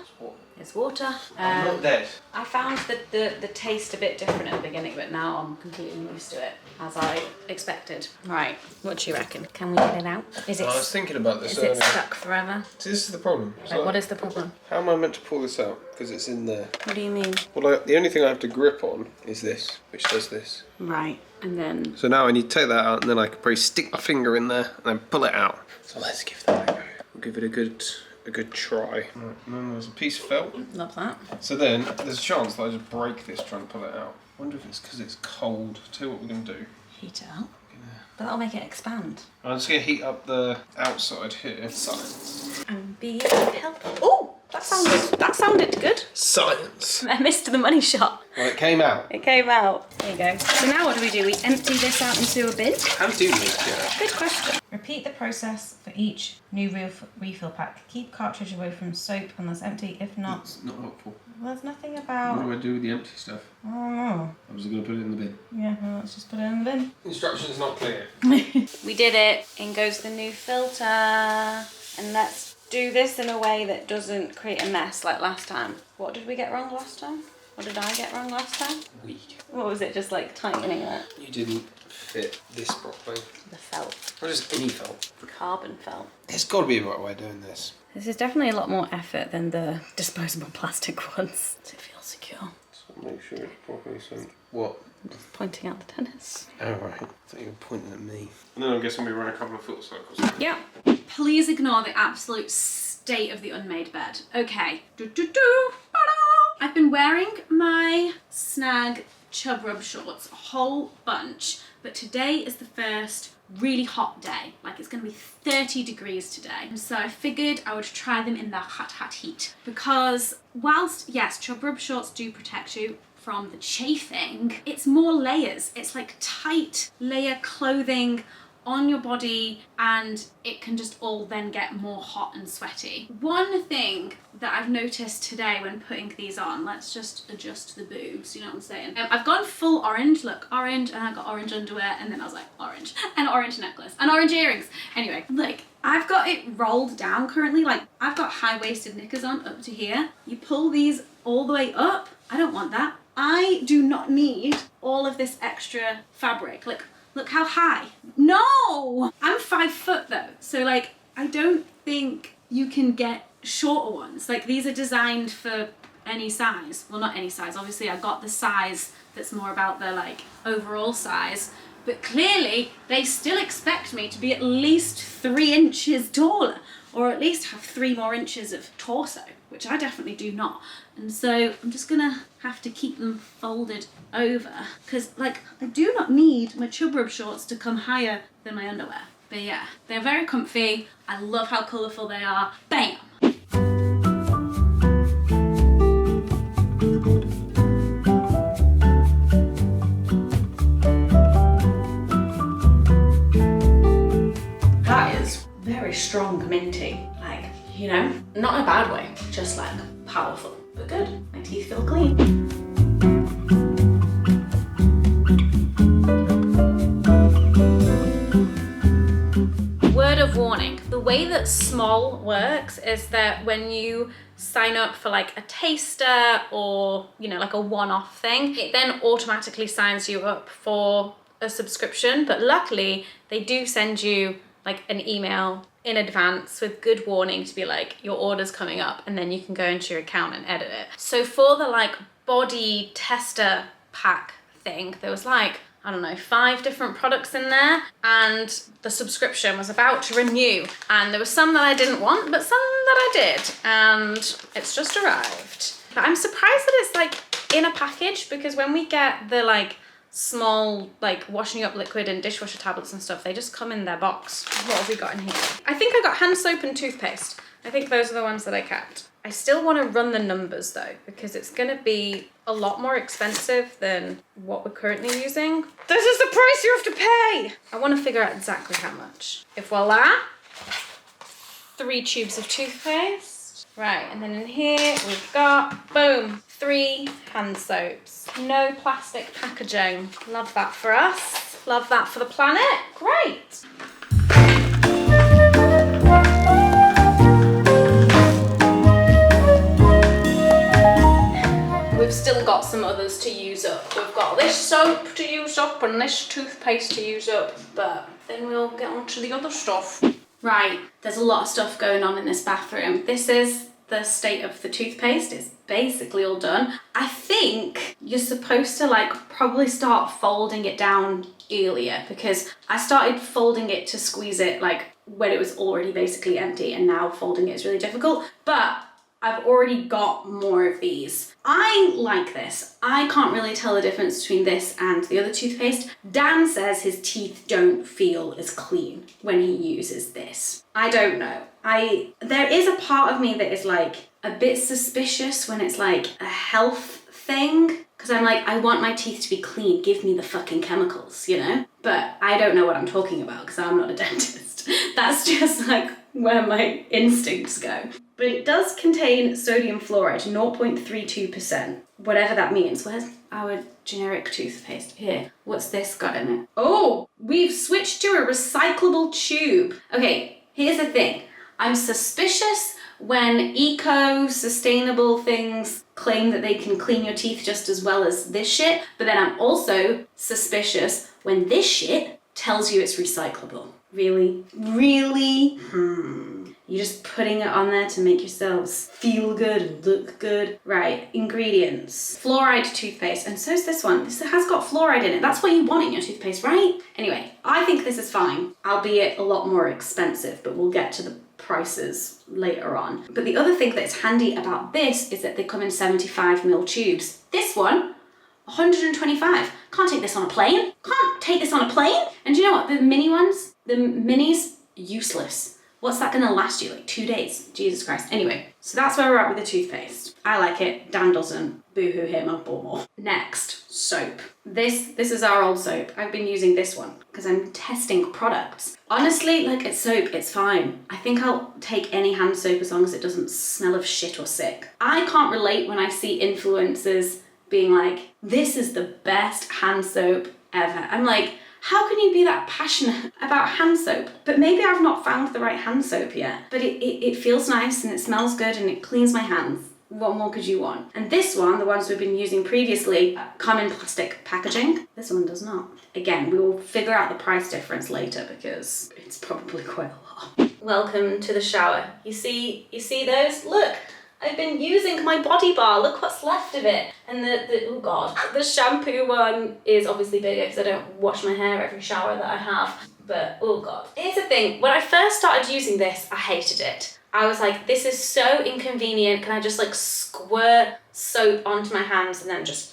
It's water. I'm not dead. I found that the taste a bit different at the beginning, but now I'm completely used to it, as I expected. Right, what do you reckon? Can we get it out? Is it, I was thinking about this is earlier. it stuck forever? See, this is the problem. Like, what is the problem? How am I meant to pull this out? Because it's in there. What do you mean? Well, the only thing I have to grip on is this, which does this. Right, and then... So now I need to take that out, and then I can probably stick my finger in there and then pull it out. So let's give that a go. We'll give it a good try. Right, and then there's a piece of felt. Love that. So then there's a chance that I just break this trying to pull it out. I wonder if it's because it's cold. Tell you what we're going to do. Heat it up. But that'll make it expand. I'm just going to heat up the outside here. Science. And be helpful. Oh, that sounded good. Science. I missed the money shot. Well, it came out. It came out. There you go. So now what do? We empty this out into a bin? How do you make it? Good question. Repeat the process for each new refill pack. Keep cartridge away from soap unless empty. If not... It's not helpful. There's nothing What about... do I do with the empty stuff? I don't know. I was going to put it in the bin. Yeah, well, let's just put it in the bin. Instructions not clear. We did it. In goes the new filter. And let's do this in a way that doesn't create a mess like last time. What did we get wrong last time? What did I get wrong last time? Weak. What was it? Just like tightening it? You didn't fit this properly. The felt. Or just any felt. The carbon felt. There's got to be a right way of doing this. This is definitely a lot more effort than the disposable plastic ones. Does it feel secure? So make sure it's properly sent. What? Pointing out the tennis. Oh, right. I thought you were pointing at me. And then I'm guessing we run a couple of foot cycles. Yeah. Please ignore the absolute state of the unmade bed. Okay. I've been wearing my Snag Chub Rub shorts a whole bunch, but today is the first really hot day. Like, it's going to be 30 degrees today. So I figured I would try them in the hot heat. Because whilst, yes, Chub Rub shorts do protect you from the chafing, it's more layers. It's like tight layer clothing on your body, and it can just all then get more hot and sweaty. One thing that I've noticed today when putting these on, let's just adjust the boobs, you know what I'm saying? I've gone full orange, look, orange, and I got orange underwear, and then I was like, orange, and orange necklace, and orange earrings. Anyway, like, I've got it rolled down currently, like, I've got high-waisted knickers on up to here. You pull these all the way up, I don't want that. I do not need all of this extra fabric. Like, look how high. No! I'm 5 foot though, so like, I don't think you can get shorter ones. Like, these are designed for any size. Well, not any size, obviously I got the size that's more about the like overall size, but clearly they still expect me to be at least 3 inches taller, or at least have 3 more inches of torso, which I definitely do not. And so I'm just gonna have to keep them folded over, because like, I do not need my Chub Rub shorts to come higher than my underwear. But yeah, they're very comfy. I love how colourful they are. Bam! That is very strong minty. just like powerful, but good. My teeth feel clean. Word of warning, the way that Smol works is that when you sign up for like a taster or, you know, like a one-off thing, it then automatically signs you up for a subscription. But luckily they do send you like an email in advance with good warning to be like, your order's coming up, and then you can go into your account and edit it. So for the like body tester pack thing, there was like, I don't know, 5 different products in there, and the subscription was about to renew, and there were some that I didn't want, but some that I did, and it's just arrived. But I'm surprised that it's like in a package, because when we get the like Smol like washing up liquid and dishwasher tablets and stuff, they just come in their box. What have we got in here? I think I got hand soap and toothpaste. I think those are the ones that I kept. I still want to run the numbers though, because it's going to be a lot more expensive than what we're currently using. This is the price you have to pay! I want to figure out exactly how much. If voila, 3 tubes of toothpaste. Right, and then in here we've got, boom, 3 hand soaps. No plastic packaging. Love that for us. Love that for the planet. Great. We've still got some others to use up. We've got this soap to use up and this toothpaste to use up, but then we'll get on to the other stuff. Right, there's a lot of stuff going on in this bathroom. This is the state of the toothpaste. It's basically all done. I think you're supposed to like probably start folding it down earlier, because I started folding it to squeeze it like when it was already basically empty, and now folding it is really difficult. But I've already got more of these. I like this. I can't really tell the difference between this and the other toothpaste. Dan says his teeth don't feel as clean when he uses this. I don't know. There is a part of me that is like a bit suspicious when it's like a health thing, because I'm like, I want my teeth to be clean. Give me the fucking chemicals, you know? But I don't know what I'm talking about because I'm not a dentist. That's just like where my instincts go. But it does contain sodium fluoride, 0.32%, whatever that means. Where's our generic toothpaste? Here, what's this got in it? Oh, we've switched to a recyclable tube. Okay, here's the thing. I'm suspicious when eco-sustainable things claim that they can clean your teeth just as well as this shit, but then I'm also suspicious when this shit tells you it's recyclable. Really? Really? You're just putting it on there to make yourselves feel good and look good. Right, ingredients. Fluoride toothpaste, and so's this one. This has got fluoride in it. That's what you want in your toothpaste, right? Anyway, I think this is fine, albeit a lot more expensive, but we'll get to the prices later on. But the other thing that's handy about this is that they come in 75ml tubes. This one, 125. Can't take this on a plane. Can't take this on a plane. And do you know what? The mini ones, the minis, useless. What's that gonna last you, like 2 days? Jesus Christ. Anyway, so that's where we're at with the toothpaste. I like it, Dan doesn't. Boo-hoo him, I've bought more. Next, soap. This is our old soap. I've been using this one because I'm testing products. Honestly, like it's soap, it's fine. I think I'll take any hand soap as long as it doesn't smell of shit or sick. I can't relate when I see influencers being like, this is the best hand soap ever. I'm like, how can you be that passionate about hand soap? But maybe I've not found the right hand soap yet. But it feels nice and it smells good and it cleans my hands. What more could you want? And this one, the ones we've been using previously, come in plastic packaging. This one does not. Again, we will figure out the price difference later because it's probably quite a lot. Welcome to the shower. You see those? Look. I've been using my body bar. Look what's left of it. And oh God, the shampoo one is obviously bigger because I don't wash my hair every shower that I have. But oh God. Here's the thing, when I first started using this, I hated it. I was like, this is so inconvenient. Can I just like squirt soap onto my hands and then just...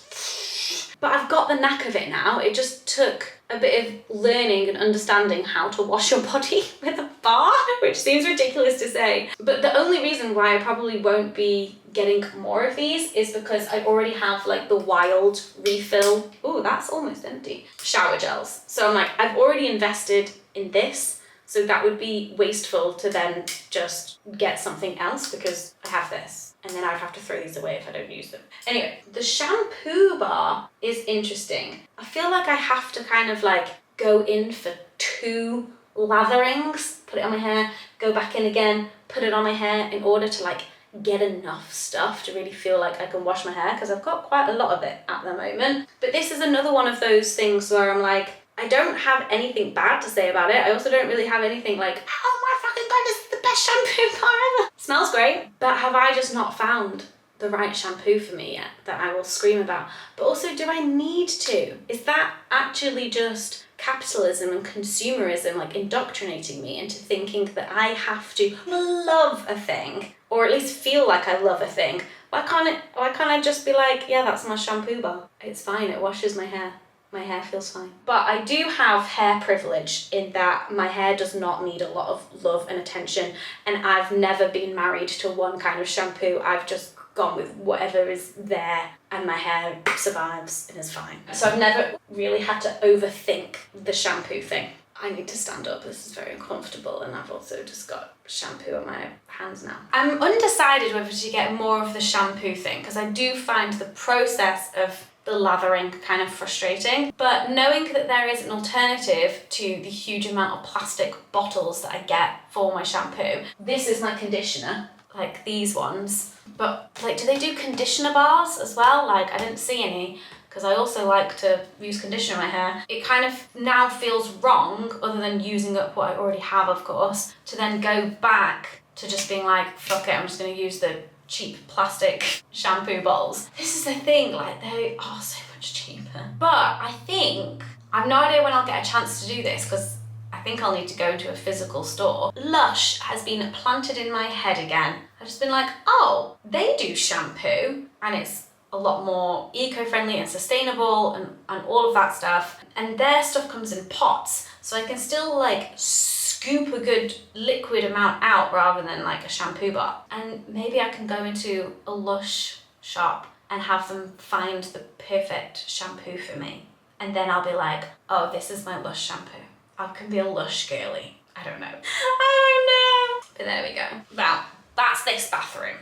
But I've got the knack of it now. It just took a bit of learning and understanding how to wash your body with a bar, which seems ridiculous to say. But the only reason why I probably won't be getting more of these is because I already have like the Wild refill. Oh, that's almost empty. Shower gels. So I'm like, I've already invested in this. So that would be wasteful to then just get something else because I have this. And then I'd have to throw these away if I don't use them. Anyway, the shampoo bar is interesting. I feel like I have to kind of like go in for 2 latherings, put it on my hair, go back in again, put it on my hair in order to like get enough stuff to really feel like I can wash my hair, because I've got quite a lot of it at the moment. But this is another one of those things where I'm like, I don't have anything bad to say about it. I also don't really have anything like, oh my fucking god, this is the best shampoo bar ever. Smells great, but have I just not found the right shampoo for me yet that I will scream about? But also, do I need to? Is that actually just capitalism and consumerism like indoctrinating me into thinking that I have to love a thing, or at least feel like I love a thing? Why can't I just be like, yeah, that's my shampoo bar. It's fine, it washes my hair. My hair feels fine. But I do have hair privilege in that my hair does not need a lot of love and attention, and I've never been married to one kind of shampoo. I've just gone with whatever is there, and my hair survives and is fine. So I've never really had to overthink the shampoo thing. I need to stand up, this is very uncomfortable, and I've also just got shampoo on my hands now. I'm undecided whether to get more of the shampoo thing, because I do find the process of the lathering kind of frustrating, but knowing that there is an alternative to the huge amount of plastic bottles that I get for my shampoo. This is my conditioner, like these ones, but like, do they do conditioner bars as well? Like, I didn't see any, because I also like to use conditioner in my hair. It kind of now feels wrong, other than using up what I already have, of course, to then go back to just being like, fuck it, I'm just gonna use the cheap plastic shampoo bottles. This is the thing, like, they are so much cheaper. But I think, I have no idea when I'll get a chance to do this, because I think I'll need to go into a physical store. Lush has been planted in my head again. I've just been like, oh, they do shampoo, and it's a lot more eco-friendly and sustainable and all of that stuff. And their stuff comes in pots, so I can still like scoop a good liquid amount out rather than like a shampoo bar. And maybe I can go into a Lush shop and have them find the perfect shampoo for me. And then I'll be like, oh, this is my Lush shampoo. I can be a Lush girly. I don't know. I don't know. But there we go. Well, that's this bathroom.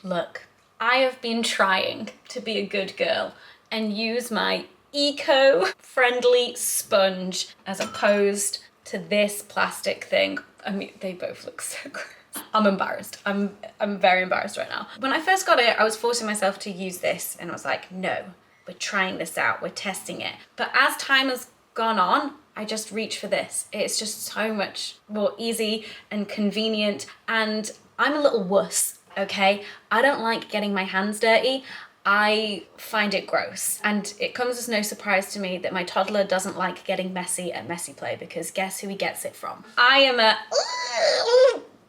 Look, I have been trying to be a good girl and use my eco-friendly sponge as opposed to this plastic thing. I mean, they both look so gross. I'm embarrassed. I'm very embarrassed right now. When I first got it, I was forcing myself to use this, and I was like, no, we're trying this out, we're testing it. But as time has gone on, I just reach for this. It's just so much more easy and convenient, and I'm a little wuss, okay? I don't like getting my hands dirty. I find it gross, and it comes as no surprise to me that my toddler doesn't like getting messy at Messy Play, because guess who he gets it from? I am a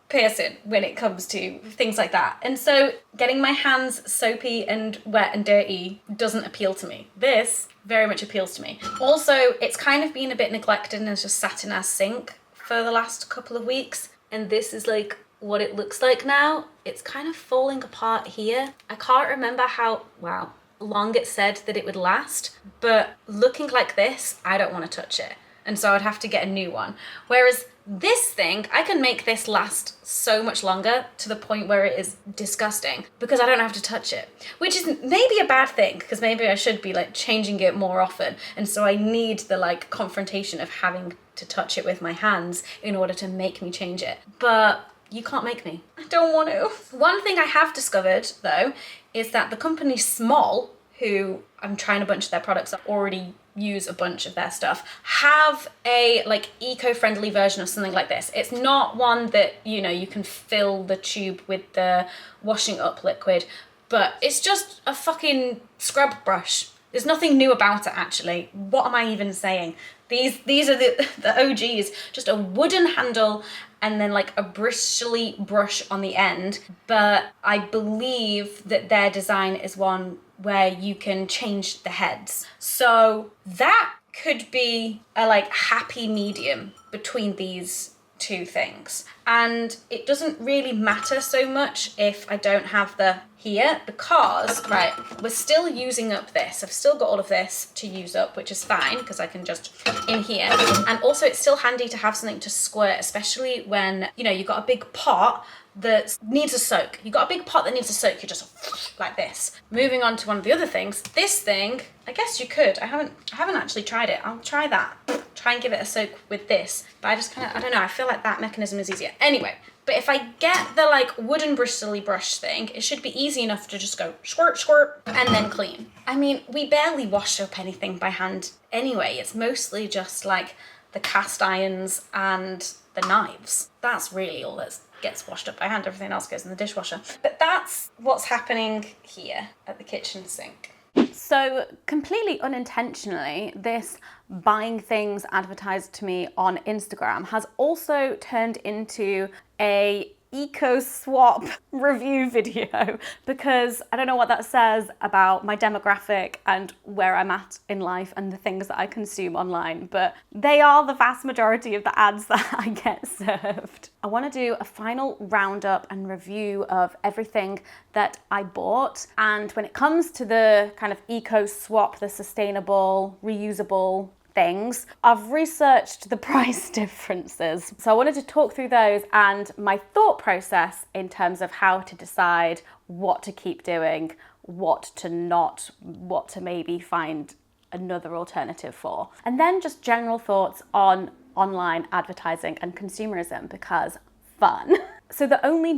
person when it comes to things like that. And so getting my hands soapy and wet and dirty doesn't appeal to me. This very much appeals to me. Also, it's kind of been a bit neglected and has just sat in our sink for the last couple of weeks. And this is like what it looks like now. It's kind of falling apart here. I can't remember how, wow, long it said that it would last, but looking like this, I don't want to touch it. And so I'd have to get a new one. Whereas this thing, I can make this last so much longer, to the point where it is disgusting, because I don't have to touch it. Which is maybe a bad thing, because maybe I should be like changing it more often. And so I need the like confrontation of having to touch it with my hands in order to make me change it. But you can't make me. I don't want to. One thing I have discovered though, is that the company Smol, who I'm trying a bunch of their products, I already use a bunch of their stuff, have a like eco-friendly version of something like this. It's not one that, you know, you can fill the tube with the washing up liquid, but it's just a fucking scrub brush. There's nothing new about it, actually. What am I even saying? These are the OGs, just a wooden handle and then like a bristly brush on the end. But I believe that their design is one where you can change the heads. So that could be a like happy medium between these two things. And it doesn't really matter so much if I don't have the here, because, right, we're still using up this. I've still got all of this to use up, which is fine because I can just in here. And also it's still handy to have something to squirt, especially when, you know, you've got a big pot that needs a soak. You've got a big pot that needs a soak, you just like this. Moving on to one of the other things, this thing, I guess you could. I haven't actually tried it. I'll try that. Try and give it a soak with this. But I just kind of, I don't know, I feel like that mechanism is easier. Anyway, but if I get the like wooden bristly brush thing, it should be easy enough to just go squirt, squirt, and then clean. I mean, we barely wash up anything by hand anyway. It's mostly just like the cast irons and the knives. That's really all that gets washed up by hand. Everything else goes in the dishwasher. But that's what's happening here at the kitchen sink. So completely unintentionally, this buying things advertised to me on Instagram has also turned into a eco swap review video, because I don't know what that says about my demographic and where I'm at in life and the things that I consume online, but they are the vast majority of the ads that I get served. I want to do a final roundup and review of everything that I bought, and when it comes to the kind of eco swap, the sustainable, reusable things, I've researched the price differences. So I wanted to talk through those and my thought process in terms of how to decide what to keep doing, what to not, what to maybe find another alternative for. And then just general thoughts on online advertising and consumerism, because fun. So the only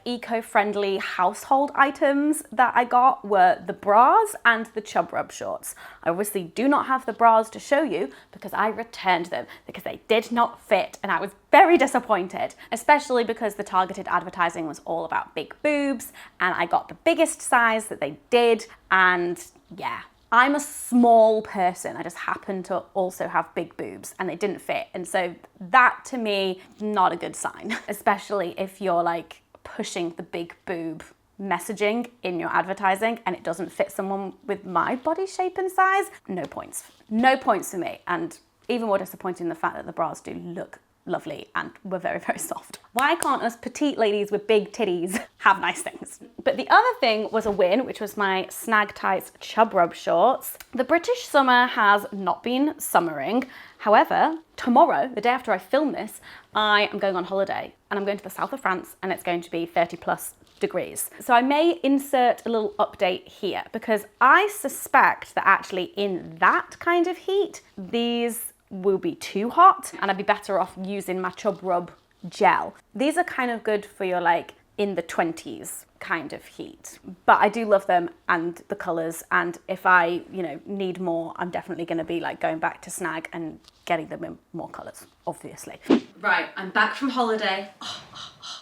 eco-friendly household items that I got were the bras and the chub rub shorts. I obviously do not have the bras to show you because I returned them because they did not fit, and I was very disappointed, especially because the targeted advertising was all about big boobs and I got the biggest size that they did, and yeah. I'm a small person. I just happen to also have big boobs and they didn't fit. And so that to me, not a good sign, especially if you're like pushing the big boob messaging in your advertising and it doesn't fit someone with my body shape and size. No points. No points for me. And even more disappointing, the fact that the bras do look lovely and were very, very soft. Why can't us petite ladies with big titties have nice things? But the other thing was a win, which was my Snag Tights chub rub shorts. The British summer has not been summering. However, tomorrow, the day after I film this, I am going on holiday and I'm going to the south of France and it's going to be 30+ degrees. So I may insert a little update here because I suspect that actually in that kind of heat, these will be too hot and I'd be better off using my chub rub gel. These are kind of good for your like in the 20s kind of heat, but I do love them and the colors, and if I, you know, need more, I'm definitely going to be like going back to Snag and getting them in more colors, obviously. Right, I'm back from holiday.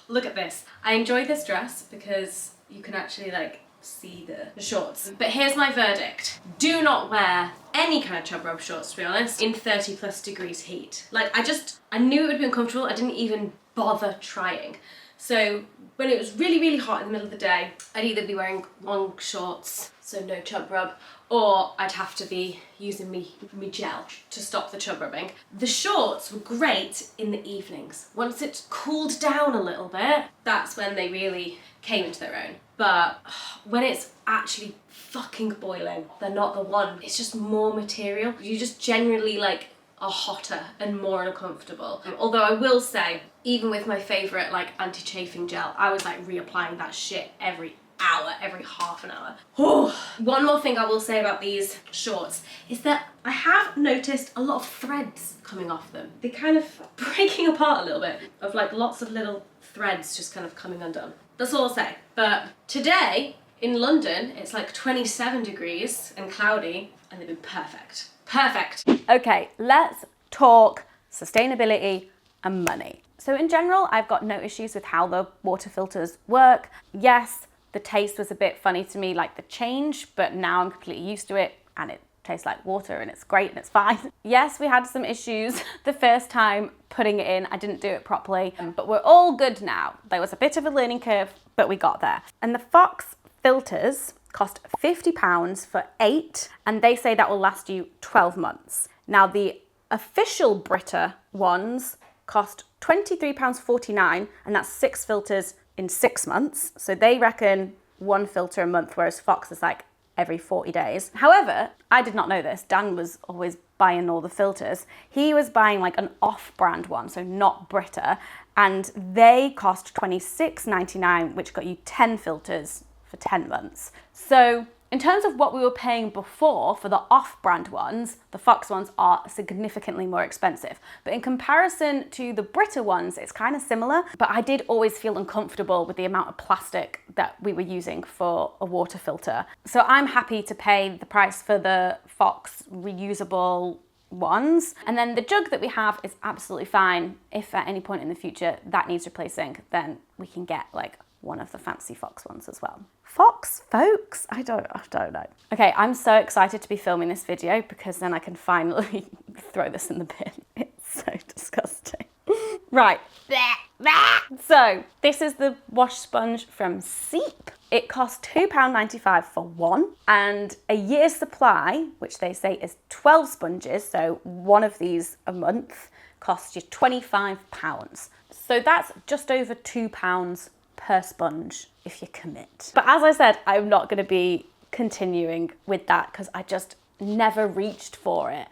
Look at this. I enjoyed this dress because you can actually like see the shorts. But here's my verdict. Do not wear any kind of chub rub shorts, to be honest, in 30+ degrees heat. Like I knew it would be uncomfortable. I didn't even bother trying. So when it was really, really hot in the middle of the day, I'd either be wearing long shorts, so no chub rub, or I'd have to be using me gel to stop the chub rubbing. The shorts were great in the evenings. Once it cooled down a little bit, that's when they really came into their own. But when it's actually fucking boiling, they're not the one. It's just more material. You just generally like are hotter and more uncomfortable. Although I will say, even with my favourite like anti-chafing gel, I was like reapplying that shit every hour, every half an hour. One more thing I will say about these shorts is that I have noticed a lot of threads coming off them. They're kind of breaking apart a little bit, of like lots of little threads just kind of coming undone. That's all I'll say. But today in London, it's like 27 degrees and cloudy, and they've been perfect. Perfect. Okay, let's talk sustainability and money. So in general, I've got no issues with how the water filters work. Yes, the taste was a bit funny to me, like the change, but now I'm completely used to it and it tastes like water and it's great and it's fine. Yes, we had some issues the first time putting it in. I didn't do it properly, but we're all good now. There was a bit of a learning curve, but we got there. And the Phox filters cost £50 for 8, and they say that will last you 12 months. Now the official Brita ones cost £23.49, and that's 6 filters in 6 months. So they reckon 1 filter a month, whereas Phox is like every 40 days. However, I did not know this. Dan was always buying all the filters. He was buying like an off-brand one, so not Brita, and they cost $26.99, which got you 10 filters for 10 months. So in terms of what we were paying before for the off-brand ones, the Phox ones are significantly more expensive. But in comparison to the Brita ones, it's kind of similar. But I did always feel uncomfortable with the amount of plastic that we were using for a water filter. So I'm happy to pay the price for the Phox reusable ones. And then the jug that we have is absolutely fine. If at any point in the future that needs replacing, then we can get like one of the fancy Phox ones as well. Phox, folks? I don't know. Okay, I'm so excited to be filming this video because then I can finally throw this in the bin. It's so disgusting. Right. So this is the wash sponge from Seep. It costs £2.95 for one, and a year's supply, which they say is 12 sponges, so one of these a month, costs you £25. So that's just over £2 per sponge if you commit. But as I said, I'm not going to be continuing with that because I just never reached for it.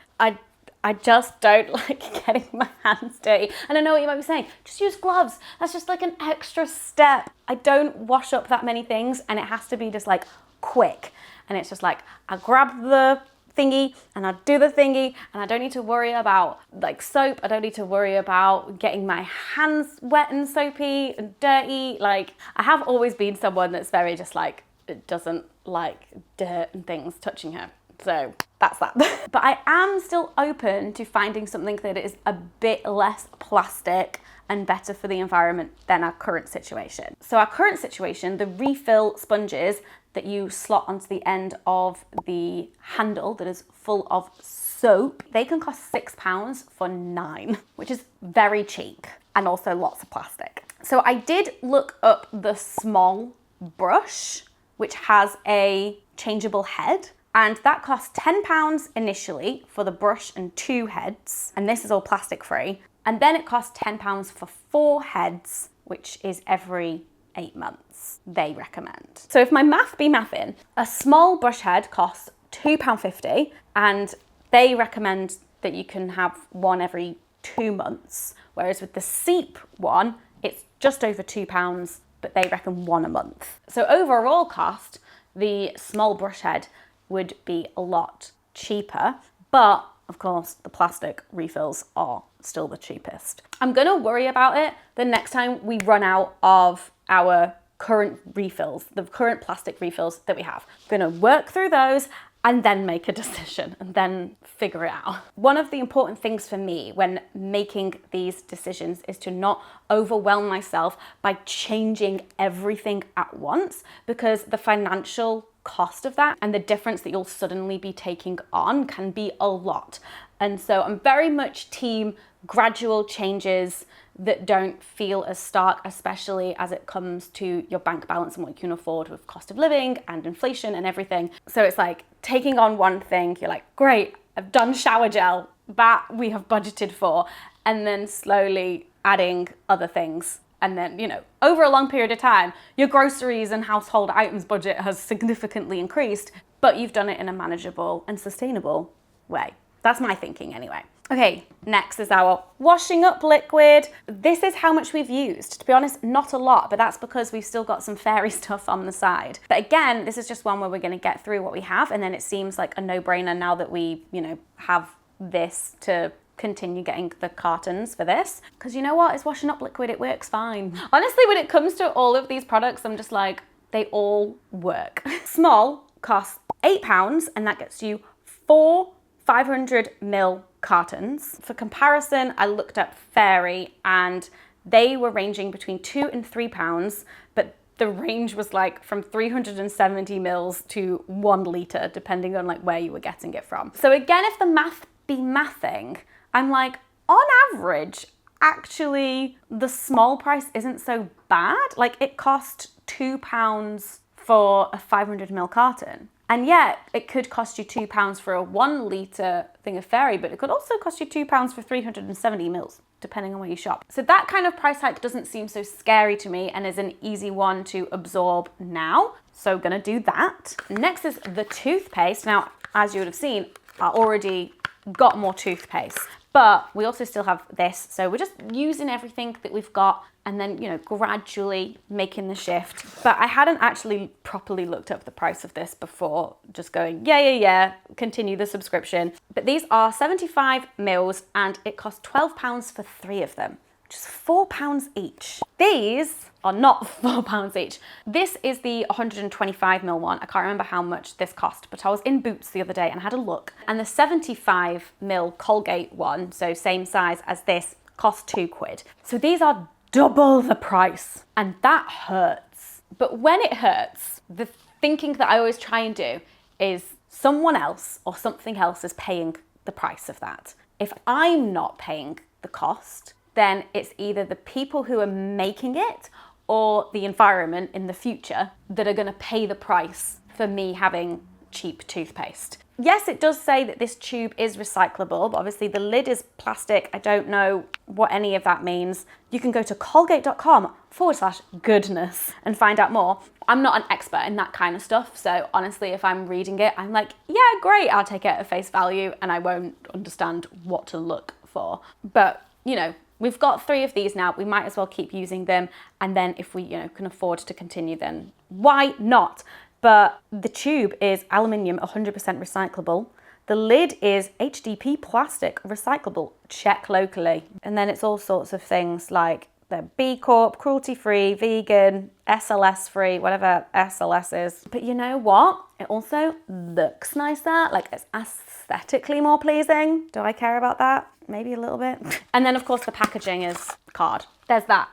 I just don't like getting my hands dirty. And I know what you might be saying, just use gloves. That's just like an extra step. I don't wash up that many things and it has to be just like quick. And it's just like, I grab the thingy and I do the thingy and I don't need to worry about like soap. I don't need to worry about getting my hands wet and soapy and dirty. Like I have always been someone that's very just like, it doesn't like dirt and things touching her. So that's that. But I am still open to finding something that is a bit less plastic and better for the environment than our current situation. So our current situation, the refill sponges that you slot onto the end of the handle that is full of soap, they can cost £6 for 9, which is very cheap and also lots of plastic. So I did look up the Smol brush, which has a changeable head, and that costs £10 initially for the brush and 2 heads, and this is all plastic free. And then it costs £10 for 4 heads, which is every 8 months, they recommend. So if my math be mathin', a Smol brush head costs £2.50, and they recommend that you can have one every 2 months, whereas with the Seep one, it's just over £2, but they reckon one a month. So overall cost, the Smol brush head would be a lot cheaper, but of course the plastic refills are still the cheapest. I'm gonna worry about it the next time we run out of our current refills, the current plastic refills that we have. I'm gonna work through those and then make a decision and then figure it out. One of the important things for me when making these decisions is to not overwhelm myself by changing everything at once, because the financial cost of that and the difference that you'll suddenly be taking on can be a lot. And so I'm very much team gradual changes that don't feel as stark, especially as it comes to your bank balance and what you can afford with cost of living and inflation and everything. So it's like taking on one thing, you're like, great, I've done shower gel, that we have budgeted for, and then slowly adding other things. And then, you know, over a long period of time, your groceries and household items budget has significantly increased, but you've done it in a manageable and sustainable way. That's my thinking anyway. Okay, next is our washing up liquid. This is how much we've used. To be honest, not a lot, but that's because we've still got some fairy stuff on the side. But again, this is just one where we're gonna get through what we have, and then it seems like a no-brainer now that we, you know, have this to continue getting the cartons for this. Because you know what, it's washing up liquid, it works fine. Honestly, when it comes to all of these products, I'm just like, they all work. Smol costs £8, and that gets you 4 500ml cartons. For comparison, I looked up Fairy and they were ranging between £2 and £3, but the range was like from 370 mils to 1 litre, depending on like where you were getting it from. So again, if the math be mathing, I'm like, on average, actually the Smol price isn't so bad. Like it cost £2 for a 500ml carton. And yeah, it could cost you £2 for a 1 litre thing of fairy, but it could also cost you £2 for 370 mils, depending on where you shop. So that kind of price hike doesn't seem so scary to me and is an easy one to absorb now. So gonna do that. Next is the toothpaste. Now, as you would have seen, I already got more toothpaste, but we also still have this. So we're just using everything that we've got and then, you know, gradually making the shift. But I hadn't actually properly looked up the price of this before just going, yeah, continue the subscription. But these are 75 mils and it costs £12 for 3 of them, which is £4 each. These are not £4 each. This is the 125 mil one. I can't remember how much this cost, but I was in Boots the other day and had a look. And the 75 mil Colgate one, so same size as this, cost £2. So these are double the price, and that hurts. But when it hurts, the thinking that I always try and do is someone else or something else is paying the price of that. If I'm not paying the cost, then it's either the people who are making it or the environment in the future that are going to pay the price for me having cheap toothpaste. Yes, it does say that this tube is recyclable, but obviously the lid is plastic. I don't know what any of that means. You can go to colgate.com/goodness and find out more. I'm not an expert in that kind of stuff, so honestly, if I'm reading it, I'm like, yeah, great, I'll take it at face value and I won't understand what to look for. But, you know, we've got 3 of these now. We might as well keep using them. And then if we, you know, can afford to continue, then why not? But the tube is aluminium, 100% recyclable. The lid is HDP plastic, recyclable, check locally. And then it's all sorts of things like the B Corp, cruelty-free, vegan, SLS-free, whatever SLS is. But you know what? It also looks nicer, like it's aesthetically more pleasing. Do I care about that? Maybe a little bit. And then of course the packaging is card. There's that.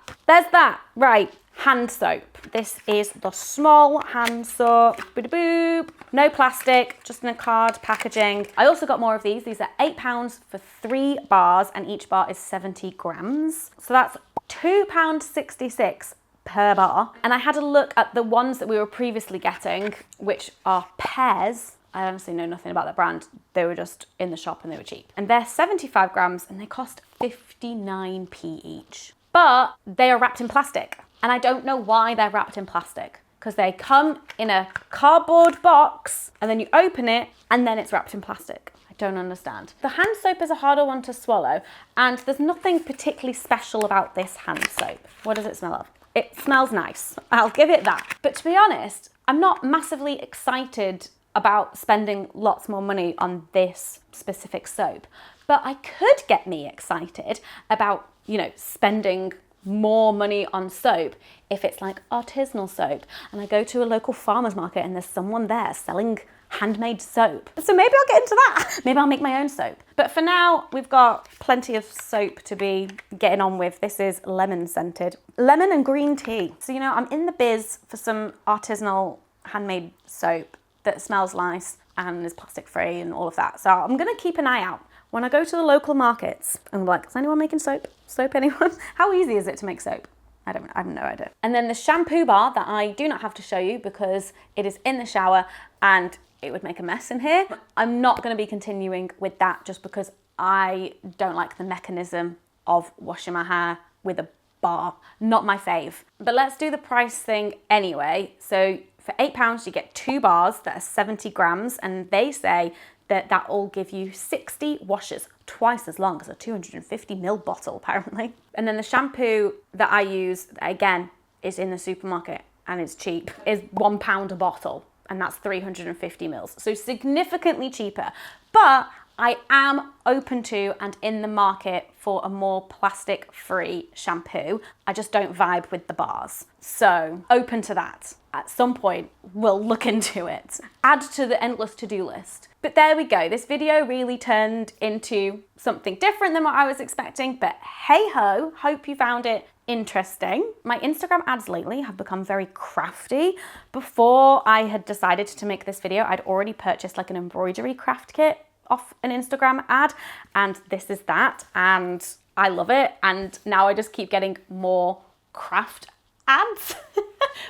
Right. Hand soap. This is the Smol hand soap. Boop. No plastic, just in a card packaging. I also got more of these. These are £8 for 3 bars and each bar is 70 grams. So that's £2.66 per bar. And I had a look at the ones that we were previously getting, which are Pairs. I honestly know nothing about the brand. They were just in the shop and they were cheap. And they're 75 grams and they cost 59p each. But they are wrapped in plastic. And I don't know why they're wrapped in plastic, because they come in a cardboard box and then you open it and then it's wrapped in plastic. I don't understand. The hand soap is a harder one to swallow and there's nothing particularly special about this hand soap. What does it smell of? It smells nice. I'll give it that. But to be honest, I'm not massively excited about spending lots more money on this specific soap, but I could get me excited about, you know, spending more money on soap if it's like artisanal soap and I go to a local farmer's market and there's someone there selling handmade soap. So maybe I'll get into that. Maybe I'll make my own soap. But for now, we've got plenty of soap to be getting on with. This is lemon scented. Lemon and green tea. So, you know, I'm in the biz for some artisanal handmade soap that smells nice and is plastic free and all of that. So I'm gonna keep an eye out. When I go to the local markets, I'm like, is anyone making soap? Soap, anyone? How easy is it to make soap? I have no idea. And then the shampoo bar that I do not have to show you because it is in the shower and it would make a mess in here. I'm not gonna be continuing with that just because I don't like the mechanism of washing my hair with a bar. Not my fave. But let's do the price thing anyway. So for £8, you get 2 bars that are 70 grams and they say that will give you 60 washes, twice as long as a 250ml bottle apparently. And then the shampoo that I use, again, is in the supermarket and is cheap, is £1 a bottle and that's 350ml. So significantly cheaper, but I am open to and in the market for a more plastic-free shampoo. I just don't vibe with the bars. So open to that. At some point, we'll look into it. Add to the endless to-do list. But there we go. This video really turned into something different than what I was expecting, but hey ho, hope you found it interesting. My Instagram ads lately have become very crafty. Before I had decided to make this video, I'd already purchased like an embroidery craft kit off an Instagram ad, and this is that, and I love it. And now I just keep getting more craft ads.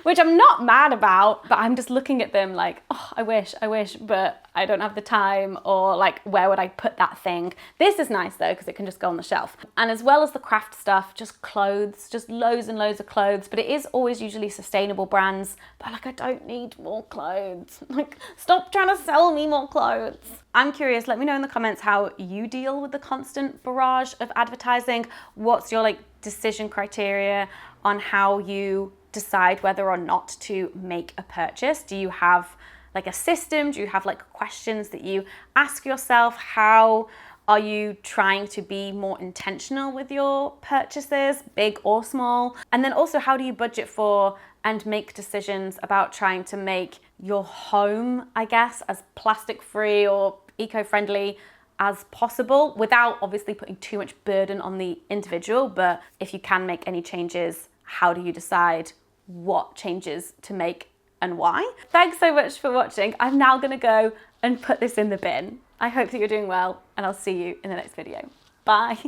which I'm not mad about, but I'm just looking at them like, oh, I wish, but I don't have the time, or like, where would I put that thing? This is nice though, because it can just go on the shelf. And as well as the craft stuff, just clothes, just loads and loads of clothes, but it is always usually sustainable brands, but like, I don't need more clothes. Like, stop trying to sell me more clothes. I'm curious, let me know in the comments how you deal with the constant barrage of advertising. What's your like decision criteria on how you decide whether or not to make a purchase? Do you have like a system? Do you have like questions that you ask yourself? How are you trying to be more intentional with your purchases, big or small? And then also, how do you budget for and make decisions about trying to make your home, I guess, as plastic free or eco-friendly as possible, without obviously putting too much burden on the individual? But if you can make any changes, how do you decide what changes to make and why? Thanks so much for watching. I'm now gonna go and put this in the bin. I hope that you're doing well, and I'll see you in the next video. Bye.